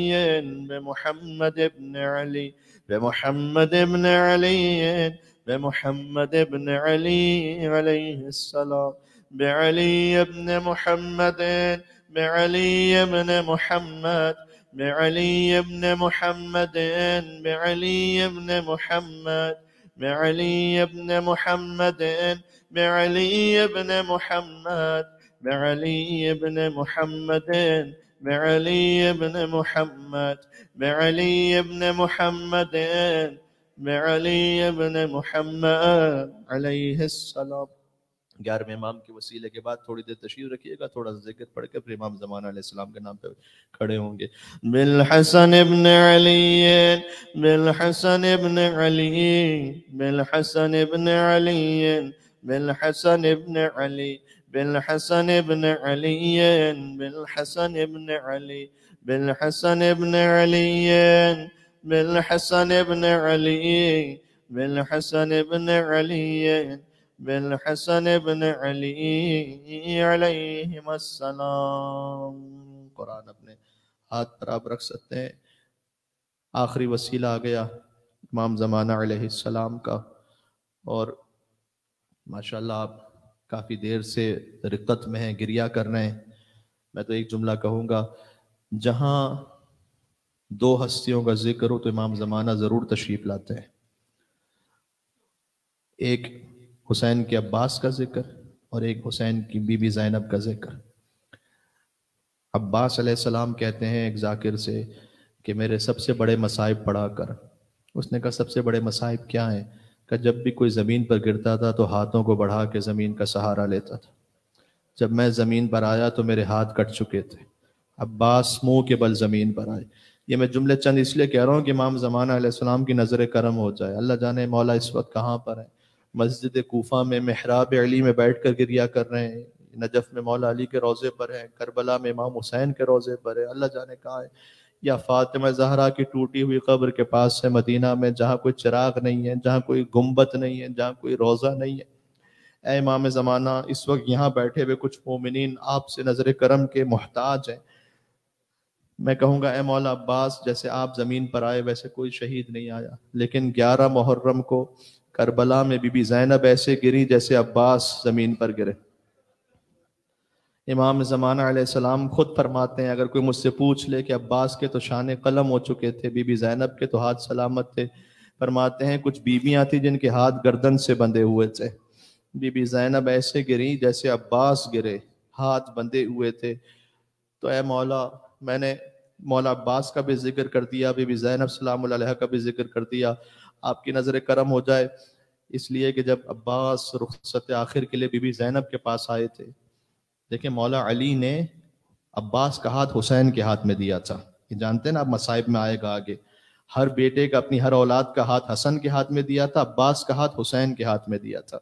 بمحمد بن علی بمحمد بن علی بمحمد بن علی علیہ السلام. بعلی بن محمد بعلی بن محمد بعلی بن محمد بعلی بن محمد بعلی بن محمد بعلی بن محمد بعلي بن محمد بعلي بن محمد بعلي بن محمد بعلي بن محمد علیہ السلام. 11ویں امام کے وسیلے کے بعد تھوڑی دیر تشریف رکھیے گا, تھوڑا سا ذکر پڑھ کے پھر امام زمانہ علیہ السلام کے نام پہ کھڑے ہوں گے. بالحسن ابن علی بالحسن ابن علی بالحسن ابن علی بالحسن ابن علی بالحسن ابن علی بالحسن ابن علی بالحسن ابن علی بالحسن ابن علی بالحسن ابن علی بالحسن ابن علی علیہم السلام. قرآن اپنے ہاتھ پر آپ رکھ سکتے ہیں. آخری وسیلہ آ گیا امام زمانہ علیہ السلام کا, اور ماشاءاللہ آپ کافی دیر سے رقت میں ہیں, گریہ کر رہے ہیں. میں تو ایک جملہ کہوں گا, جہاں دو ہستیوں کا ذکر ہو تو امام زمانہ ضرور تشریف لاتے ہیں. ایک حسین کے عباس کا ذکر اور ایک حسین کی بی بی زینب کا ذکر. عباس علیہ السلام کہتے ہیں ایک ذاکر سے کہ میرے سب سے بڑے مصائب پڑھا کر. اس نے کہا سب سے بڑے مصائب کیا ہیں؟ کہ جب بھی کوئی زمین پر گرتا تھا تو ہاتھوں کو بڑھا کے زمین کا سہارا لیتا تھا. جب میں زمین پر آیا تو میرے ہاتھ کٹ چکے تھے. عباس منہ کے بل زمین پر آئے. یہ میں جملے چند اس لیے کہہ رہا ہوں کہ امام زمانہ علیہ السلام کی نظر کرم ہو جائے. اللہ جانے مولا اس وقت کہاں پر ہیں. مسجد کوفہ میں محراب علی میں بیٹھ کر گریہ کر رہے ہیں, نجف میں مولا علی کے روضے پر ہیں, کربلا میں امام حسین کے روضے پر ہے, اللہ جانے کہاں ہے. یا فاطمہ زہرا کی ٹوٹی ہوئی قبر کے پاس ہے مدینہ میں, جہاں کوئی چراغ نہیں ہے, جہاں کوئی گنبد نہیں ہے, جہاں کوئی روضہ نہیں ہے. اے امام زمانہ, اس وقت یہاں بیٹھے ہوئے کچھ مومنین آپ سے نظر کرم کے محتاج ہیں. میں کہوں گا اے مولا عباس, جیسے آپ زمین پر آئے ویسے کوئی شہید نہیں آیا, لیکن 11 محرم کو کربلا میں بی بی زینب ایسے گری جیسے عباس زمین پر گرے. امام زمانہ علیہ السلام خود فرماتے ہیں, اگر کوئی مجھ سے پوچھ لے کہ عباس کے تو شان قلم ہو چکے تھے, بی بی زینب کے تو ہاتھ سلامت تھے, فرماتے ہیں کچھ بیویاں تھیں جن کے ہاتھ گردن سے بندھے ہوئے تھے. بی بی زینب ایسے گری جیسے عباس گرے, ہاتھ بندھے ہوئے تھے. تو اے مولا, میں نے مولا عباس کا بھی ذکر کر دیا, بی بی زینب سلام اللہ علیہ کا بھی ذکر کر دیا. آپ کی نظر کرم ہو جائے, اس لیے کہ جب عباس رخصت آخر کے لیے بی بی زینب کے پاس آئے تھے, دیکھیں مولا علی نے عباس کا ہاتھ حسین کے ہاتھ میں دیا تھا. یہ جانتے ہیں نا, اب مصائب میں آئے گا آگے. ہر بیٹے کا اپنی ہر اولاد کا ہاتھ حسن کے ہاتھ میں دیا تھا, عباس کا ہاتھ حسین کے ہاتھ میں دیا تھا,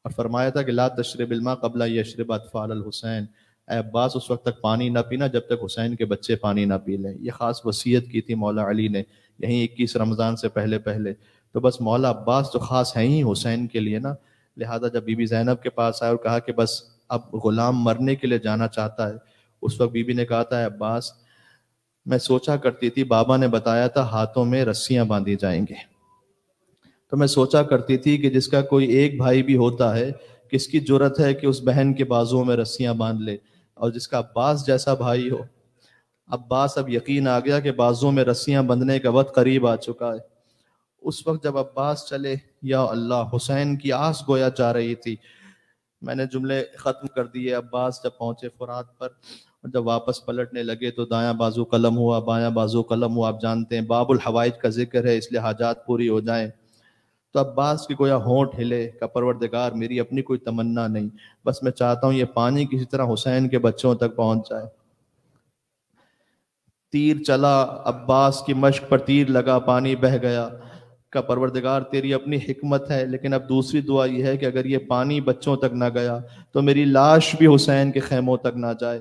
اور فرمایا تھا کہ لا تشرب الماء قبل یشرب اطفال الحسین. اے عباس, اس وقت تک پانی نہ پینا جب تک حسین کے بچے پانی نہ پی لیں. یہ خاص وصیت کی تھی مولا علی نے یہیں 21 رمضان سے پہلے. تو بس مولا عباس تو خاص ہیں ہی حسین کے لیے نا. لہذا جب بی بی زینب کے پاس آئے اور کہا کہ بس اب غلام مرنے کے لیے جانا چاہتا ہے, اس وقت بی بی نے کہا تھا, عباس میں سوچا کرتی تھی, بابا نے بتایا تھا ہاتھوں میں رسیاں باندھی جائیں گے, تو میں سوچا کرتی تھی کہ جس کا کوئی ایک بھائی بھی ہوتا ہے, کس کی جرت ہے کہ اس بہن کے بازوؤں میں رسیاں باندھ لے, اور جس کا عباس جیسا بھائی ہو. عباس اب یقین آ گیا کہ بازوؤں میں رسیاں بندھنے کا وقت قریب آ چکا ہے. اس وقت جب عباس چلے, یا اللہ, حسین کی آس گویا جا رہی تھی. میں نے جملے ختم کر دیے. عباس جب پہنچے فرات پر, اور جب واپس پلٹنے لگے تو دایاں بازو قلم ہوا, بایاں بازو قلم ہوا. آپ جانتے ہیں باب الحوائج کا ذکر ہے, اس لیے حاجات پوری ہو جائیں. تو عباس کی گویا ہونٹ ہلے کہ پروردگار, میری اپنی کوئی تمنا نہیں, بس میں چاہتا ہوں یہ پانی کسی طرح حسین کے بچوں تک پہنچ جائے. تیر چلا, عباس کی مشق پر تیر لگا, پانی بہہ گیا. کا پروردگار تیری اپنی حکمت ہے, لیکن اب دوسری دعا یہ ہے کہ اگر یہ پانی بچوں تک نہ گیا تو میری لاش بھی حسین کے خیموں تک نہ جائے.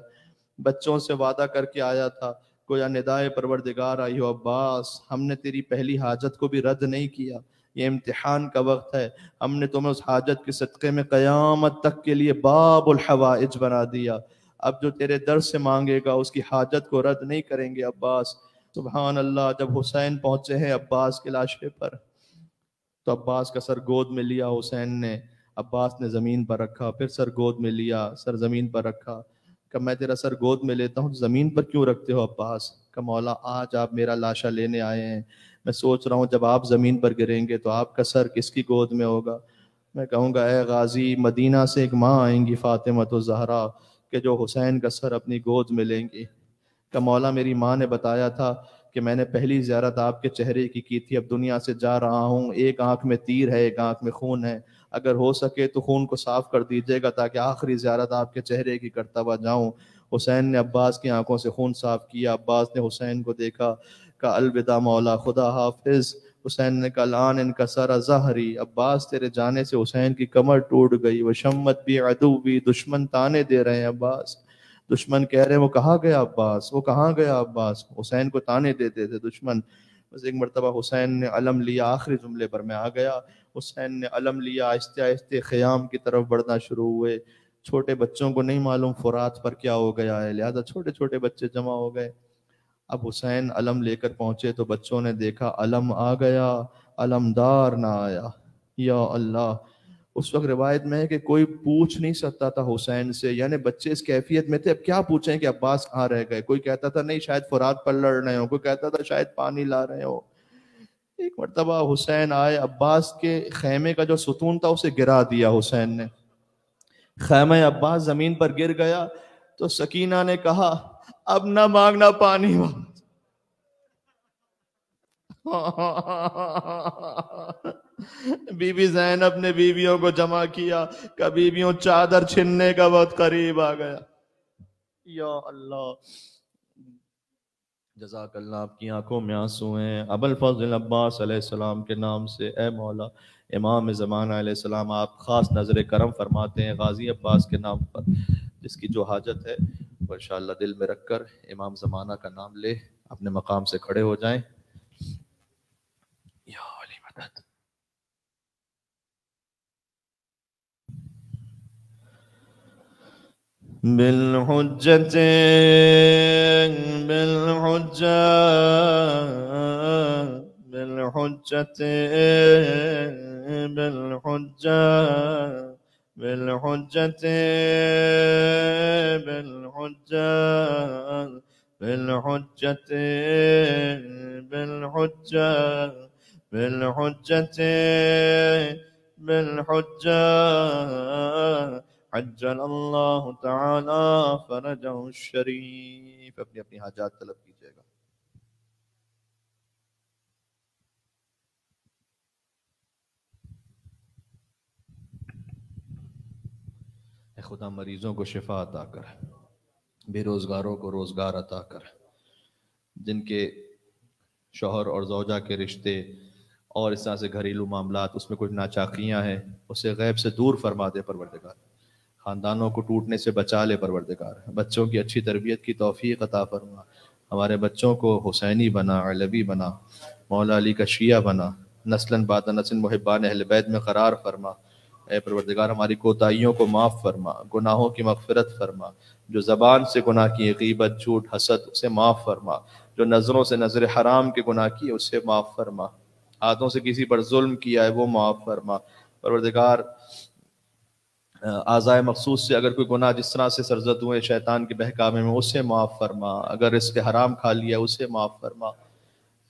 بچوں سے وعدہ کر کے آیا تھا, گویا ندائے پروردگار آئی ہو. عباس, ہم نے تیری پہلی حاجت کو بھی رد نہیں کیا, یہ امتحان کا وقت ہے, ہم نے تمہیں اس حاجت کے صدقے میں قیامت تک کے لیے باب الحوائج بنا دیا. اب جو تیرے در سے مانگے گا اس کی حاجت کو رد نہیں کریں گے. عباس, سبحان اللہ, جب حسین پہنچے ہیں عباس کے لاشے پر, تو عباس کا سر گود میں لیا حسین نے. عباس نے زمین پر رکھا, پھر سر گود میں لیا, سر زمین پر رکھا. کہ میں تیرا سر گود میں لیتا ہوں, زمین پر کیوں رکھتے ہو عباس؟ کہ مولا, آج آپ میرا لاشا لینے آئے ہیں, میں سوچ رہا ہوں جب آپ زمین پر گریں گے تو آپ کا سر کس کی گود میں ہوگا. میں کہوں گا اے غازی, مدینہ سے ایک ماں آئیں گی فاطمہ الزہرا, کہ جو حسین کا سر اپنی گود میں لیں گی۔ کہ مولا میری ماں نے بتایا تھا کہ میں نے پہلی زیارت آپ کے چہرے کی تھی، اب دنیا سے جا رہا ہوں، ایک آنکھ میں تیر ہے، ایک آنکھ میں خون ہے، اگر ہو سکے تو خون کو صاف کر دیجیے گا تاکہ آخری زیارت آپ کے چہرے کی کرتا ہوا جاؤں۔ حسین نے عباس کی آنکھوں سے خون صاف کیا، عباس نے حسین کو دیکھا، کہا الوداع مولا، خدا حافظ۔ حسین نے کہا الان انکسر ظہری، عباس تیرے جانے سے حسین کی کمر ٹوٹ گئی، وہ شمت بھی عدو بھی، دشمن تانے دے رہے ہیں عباس، دشمن کہہ رہے ہیں وہ کہاں گیا عباس، وہ کہاں گیا عباس، حسین کو تانے دیتے تھے دشمن۔ بس ایک مرتبہ حسین نے علم لیا، آخری جملے پر میں آ گیا، حسین نے علم لیا، آہستہ آہستہ خیام کی طرف بڑھنا شروع ہوئے۔ چھوٹے بچوں کو نہیں معلوم فرات پر کیا ہو گیا ہے، لہذا چھوٹے چھوٹے بچے جمع ہو گئے۔ اب حسین علم لے کر پہنچے تو بچوں نے دیکھا علم آ گیا، علمدار نہ آیا، یا اللہ۔ اس وقت روایت میں ہے کہ کوئی پوچھ نہیں سکتا تھا حسین سے، یعنی بچے اس کیفیت میں تھے اب کیا پوچھیں کہ عباس کہاں رہ گئے، کوئی کہتا تھا نہیں شاید فرات پر لڑ رہے ہو، کوئی کہتا تھا شاید پانی لا رہے ہو۔ ایک مرتبہ حسین آئے، عباس کے خیمے کا جو ستون تھا اسے گرا دیا حسین نے، خیمہ عباس زمین پر گر گیا تو سکینہ نے کہا اب نہ مانگنا پانی بی بی زینب نے بیویوں کو جمع کیا کہ بیویوں چادر چھننے کا وقت قریب آ گیا۔ یا اللہ، جزاک اللہ، آپ کی آنکھوں میں آنسو ہیں ابوالفضل عباس علیہ السلام کے نام سے، اے مولا امام زمانہ علیہ السلام آپ خاص نظر کرم فرماتے ہیں غازی عباس کے نام پر، جس کی جو حاجت ہے وہ انشاءاللہ دل میں رکھ کر امام زمانہ کا نام لے اپنے مقام سے کھڑے ہو جائیں۔ یا علی مدد۔ بالحجت بالحجت بالحجت بالحجت بالحجت بالحجت بالحجت بالحجت بالحجت بالحجت عجل اللہ تعالی فرجہ الشریف۔ اپنی اپنی حاجات طلب کیجیے گا۔ اے خدا مریضوں کو شفا عطا کر، بے روزگاروں کو روزگار عطا کر، جن کے شوہر اور زوجہ کے رشتے اور اس طرح سے گھریلو معاملات اس میں کچھ ناچاقیاں ہیں اسے غیب سے دور فرما دے پروردگار، خاندانوں کو ٹوٹنے سے بچا لے پروردگار، بچوں کی اچھی تربیت کی توفیق عطا فرما، ہمارے بچوں کو حسینی بنا، علوی بنا، مولا علی کا شیعہ بنا، نسلاً بعد نسل محبان اہل بیت میں قرار فرما۔ اے پروردگار ہماری کوتاہیوں کو معاف فرما، گناہوں کی مغفرت فرما، جو زبان سے گناہ کی غیبت جھوٹ حسد اسے معاف فرما، جو نظروں سے نظر حرام کے گناہ کی اسے معاف فرما، ہاتھوں سے کسی پر ظلم کیا ہے وہ معاف فرما پروردگار، اعضائے مخصوص سے اگر کوئی گناہ جس طرح سے سرزد ہوئے شیطان کے بہکامے میں اسے معاف فرما، اگر اس کے حرام کھا لیا اسے معاف فرما۔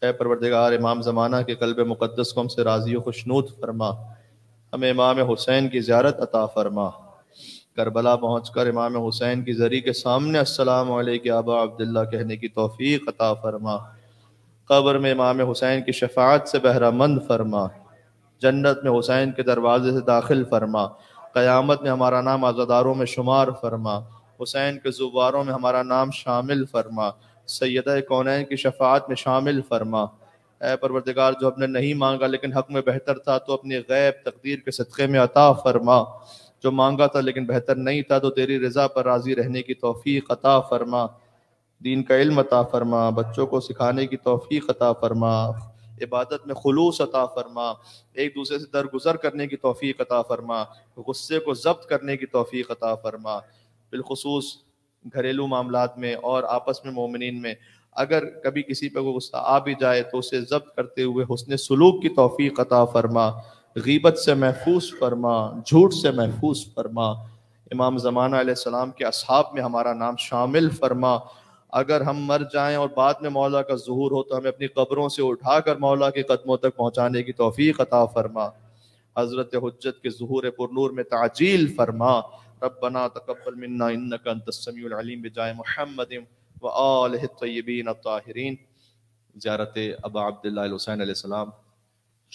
اے پروردگار امام زمانہ کے قلب مقدس کو ہم سے راضی و خوشنود فرما، ہمیں امام حسین کی زیارت عطا فرما، کربلا پہنچ کر امام حسین کی زری کے سامنے السلام علیک ابا عبداللہ کہنے کی توفیق عطا فرما، قبر میں امام حسین کی شفاعت سے بہرہ مند فرما، جنت میں حسین کے دروازے سے داخل فرما، قیامت میں ہمارا نام عزاداروں میں شمار فرما، حسین کے زواروں میں ہمارا نام شامل فرما، سیدہ کونین کی شفاعت میں شامل فرما۔ اے پروردگار جو ہم نے نہیں مانگا لیکن حق میں بہتر تھا تو اپنی غیب تقدیر کے صدقے میں عطا فرما، جو مانگا تھا لیکن بہتر نہیں تھا تو تیری رضا پر راضی رہنے کی توفیق عطا فرما، دین کا علم عطا فرما، بچوں کو سکھانے کی توفیق عطا فرما، عبادت میں خلوص عطا فرما، ایک دوسرے سے درگزر کرنے کی توفیق عطا فرما، غصے کو ضبط کرنے کی توفیق عطا فرما، بالخصوص گھریلو معاملات میں اور آپس میں مومنین میں اگر کبھی کسی پہ کوئی غصہ آ بھی جائے تو اسے ضبط کرتے ہوئے حسن سلوک کی توفیق عطا فرما، غیبت سے محفوظ فرما، جھوٹ سے محفوظ فرما، امام زمانہ علیہ السلام کے اصحاب میں ہمارا نام شامل فرما، اگر ہم مر جائیں اور بعد میں مولا کا ظہور ہو تو ہمیں اپنی قبروں سے اٹھا کر مولا کے قدموں تک پہنچانے کی توفیق عطا فرما، حضرت حجت کے ظہور پر نور میں تعجیل فرما، ربنا تقبل منا انك انت السميع العليم بجاه محمد وآلہ الطیبین الطاہرین۔ زیارت ابا عبداللہ الحسین علیہ السلام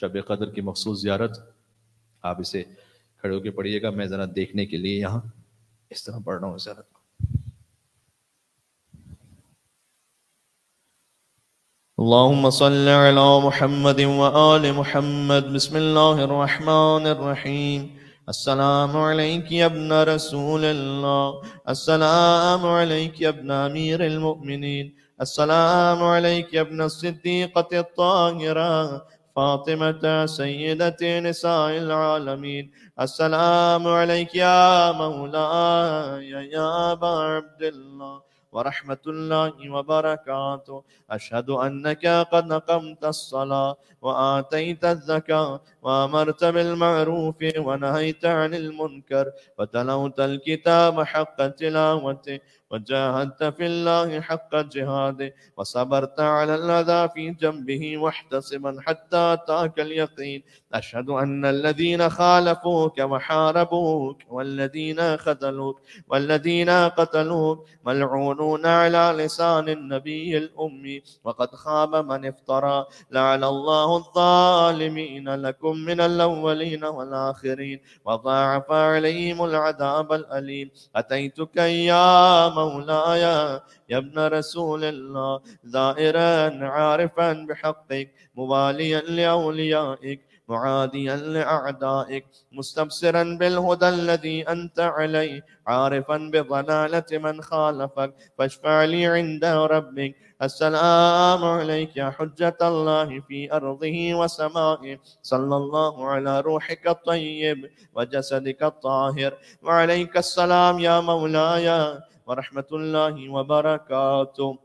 شب قدر کی مخصوص زیارت، آپ اسے کھڑے ہو کے پڑھیے گا، میں ذرا دیکھنے کے لیے یہاں اس طرح پڑھ رہا ہوں زیارت۔ اللهم صل على محمد وآل محمد، بسم الله الرحمن الرحيم۔ السلام عليك يا ابن رسول الله، السلام عليك يا ابن أمير المؤمنين، السلام عليك يا ابن الصديقة الطاهرة فاطمة سيدة نساء العالمين، السلام عليك يا مولاي يا أبا عبد الله ورحمة الله وبركاته، أشهد أنك قد أقمت الصلاة وآتيت الزكاة وأمرت بالمعروف ونهيت عن المنكر وتلوت الكتاب حق تلاوته وجاهدت في الله حق جهاده وصبرت على الأذى في جنبه محتسبا حتى أتاك اليقين، أشهد أن الذين خالفوك وحاربوك والذين خذلوك والذين قتلوك ملعونون على لسان النبي الأمي، وقد خاب من افترى، لعن الله الظالمين لكم من الأولين والآخرين وضاعف عليهم العذاب الأليم، أتيتك يا مولاي يا ابن رسول الله زائرا عارفا بحقك مواليا لأوليائك معاديا لأعدائك مستبصرا بالهدى الذي أنت عليه عارفا بضلالة من خالفك فاشفع لي عند ربك، السلام عليك يا حجة الله في أرضه وسمائه، صلى الله على روحك الطيب وجسدك الطاهر، وعليك السلام يا مولاي ورحمة الله وبركاته۔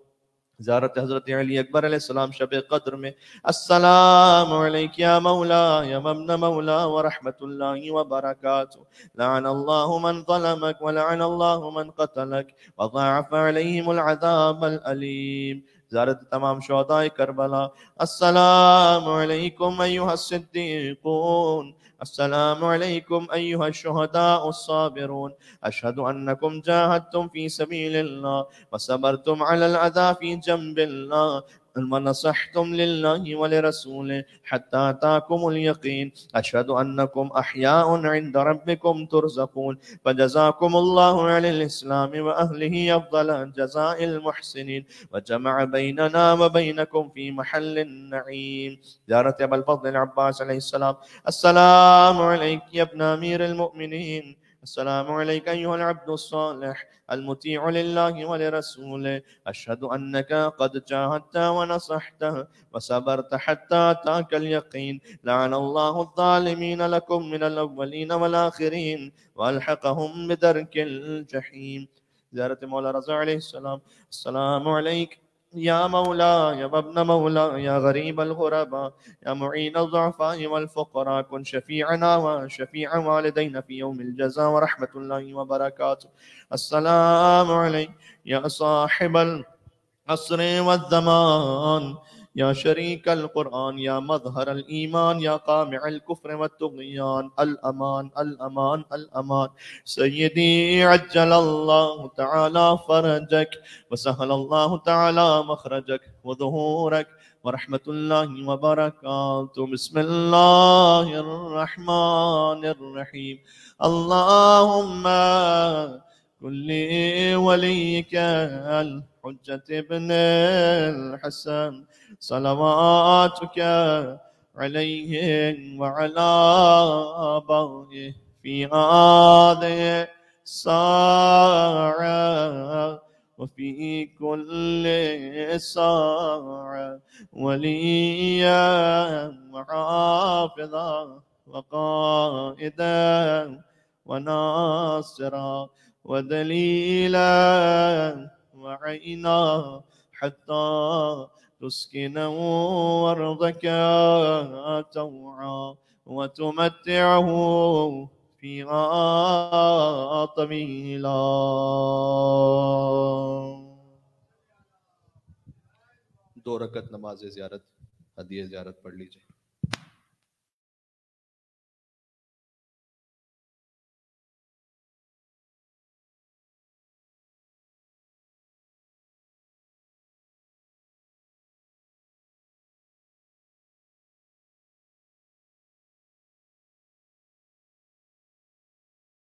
زیارت حضرت علی اکبر علیہ السلام شب قدر میں، السلام علیک یا مولا یا ابن مولا ورحمت اللہ وبرکاتہ، لعن اللہ من ظلمک ولعن اللہ من قتلک وضاعف علیہم العذاب العلیم۔ زیارت تمام شہداء کربلا، السلام علیکم ایہا الصدیقون، السلام علیکم ایہا الشہداء الصابرون، اشہد انکم جاہدتم فی سبیل اللہ وصبرتم علی العذاب فی جنب اللہ ونصحتم للہ ولرسولہ حتی آتاکم الیقین، اشہد انکم احیاء عند ربکم ترزقون، فجزاکم اللہ علی الاسلام واہلہ افضل جزاء المحسنین وجمع بیننا وبینکم فی محل النعیم۔ زیارت ابا الفضل العباس علیہ السلام، السلام علیک یا ابن امیر المؤمنین، السلام علیک ایہا العبد الصالح المطیع للہ ولرسولہ، اشہد انک قد جاہدت ونصحت وصبرت حتی آتاک الیقین، لعن اللہ الظالمین لکم من الاولین والآخرین والحقہم بدرک الجحیم۔ زیارت مولا رضا علیہ السلام، السلام علیک یا مولا یا ابن مولا یا غریب الغرباء یا معین الضعفاء والفقراء کن شفیعنا وشفیع والدین فی یوم الجزاء ورحمت اللہ وبرکاتہ، السلام علیک یا صاحب العصر والزمان یا شریک القرآن یا مظہر الایمان یا قامع الكفر والطغیان، الامان الامان الامان، سیدی عجل اللہ تعالی فرجک وسہل اللہ تعالی مخرجک وظہورک ورحمت اللہ وبرکاتہ، بسم اللہ الرحمن الرحیم، اللہم کل ولیک الحجة ابن الحسن صلواتك عليه وعلى آبائه في هذه الساعة وفي كل ساعة وليا وحافظا وقائدا وناصرا ودليلا وعينا حتى تسكنه أرضك توعا وتمتعه فيها طويلا۔ دو رکعت نماز زیارت، ہدیہ زیارت پڑھ لیجئے۔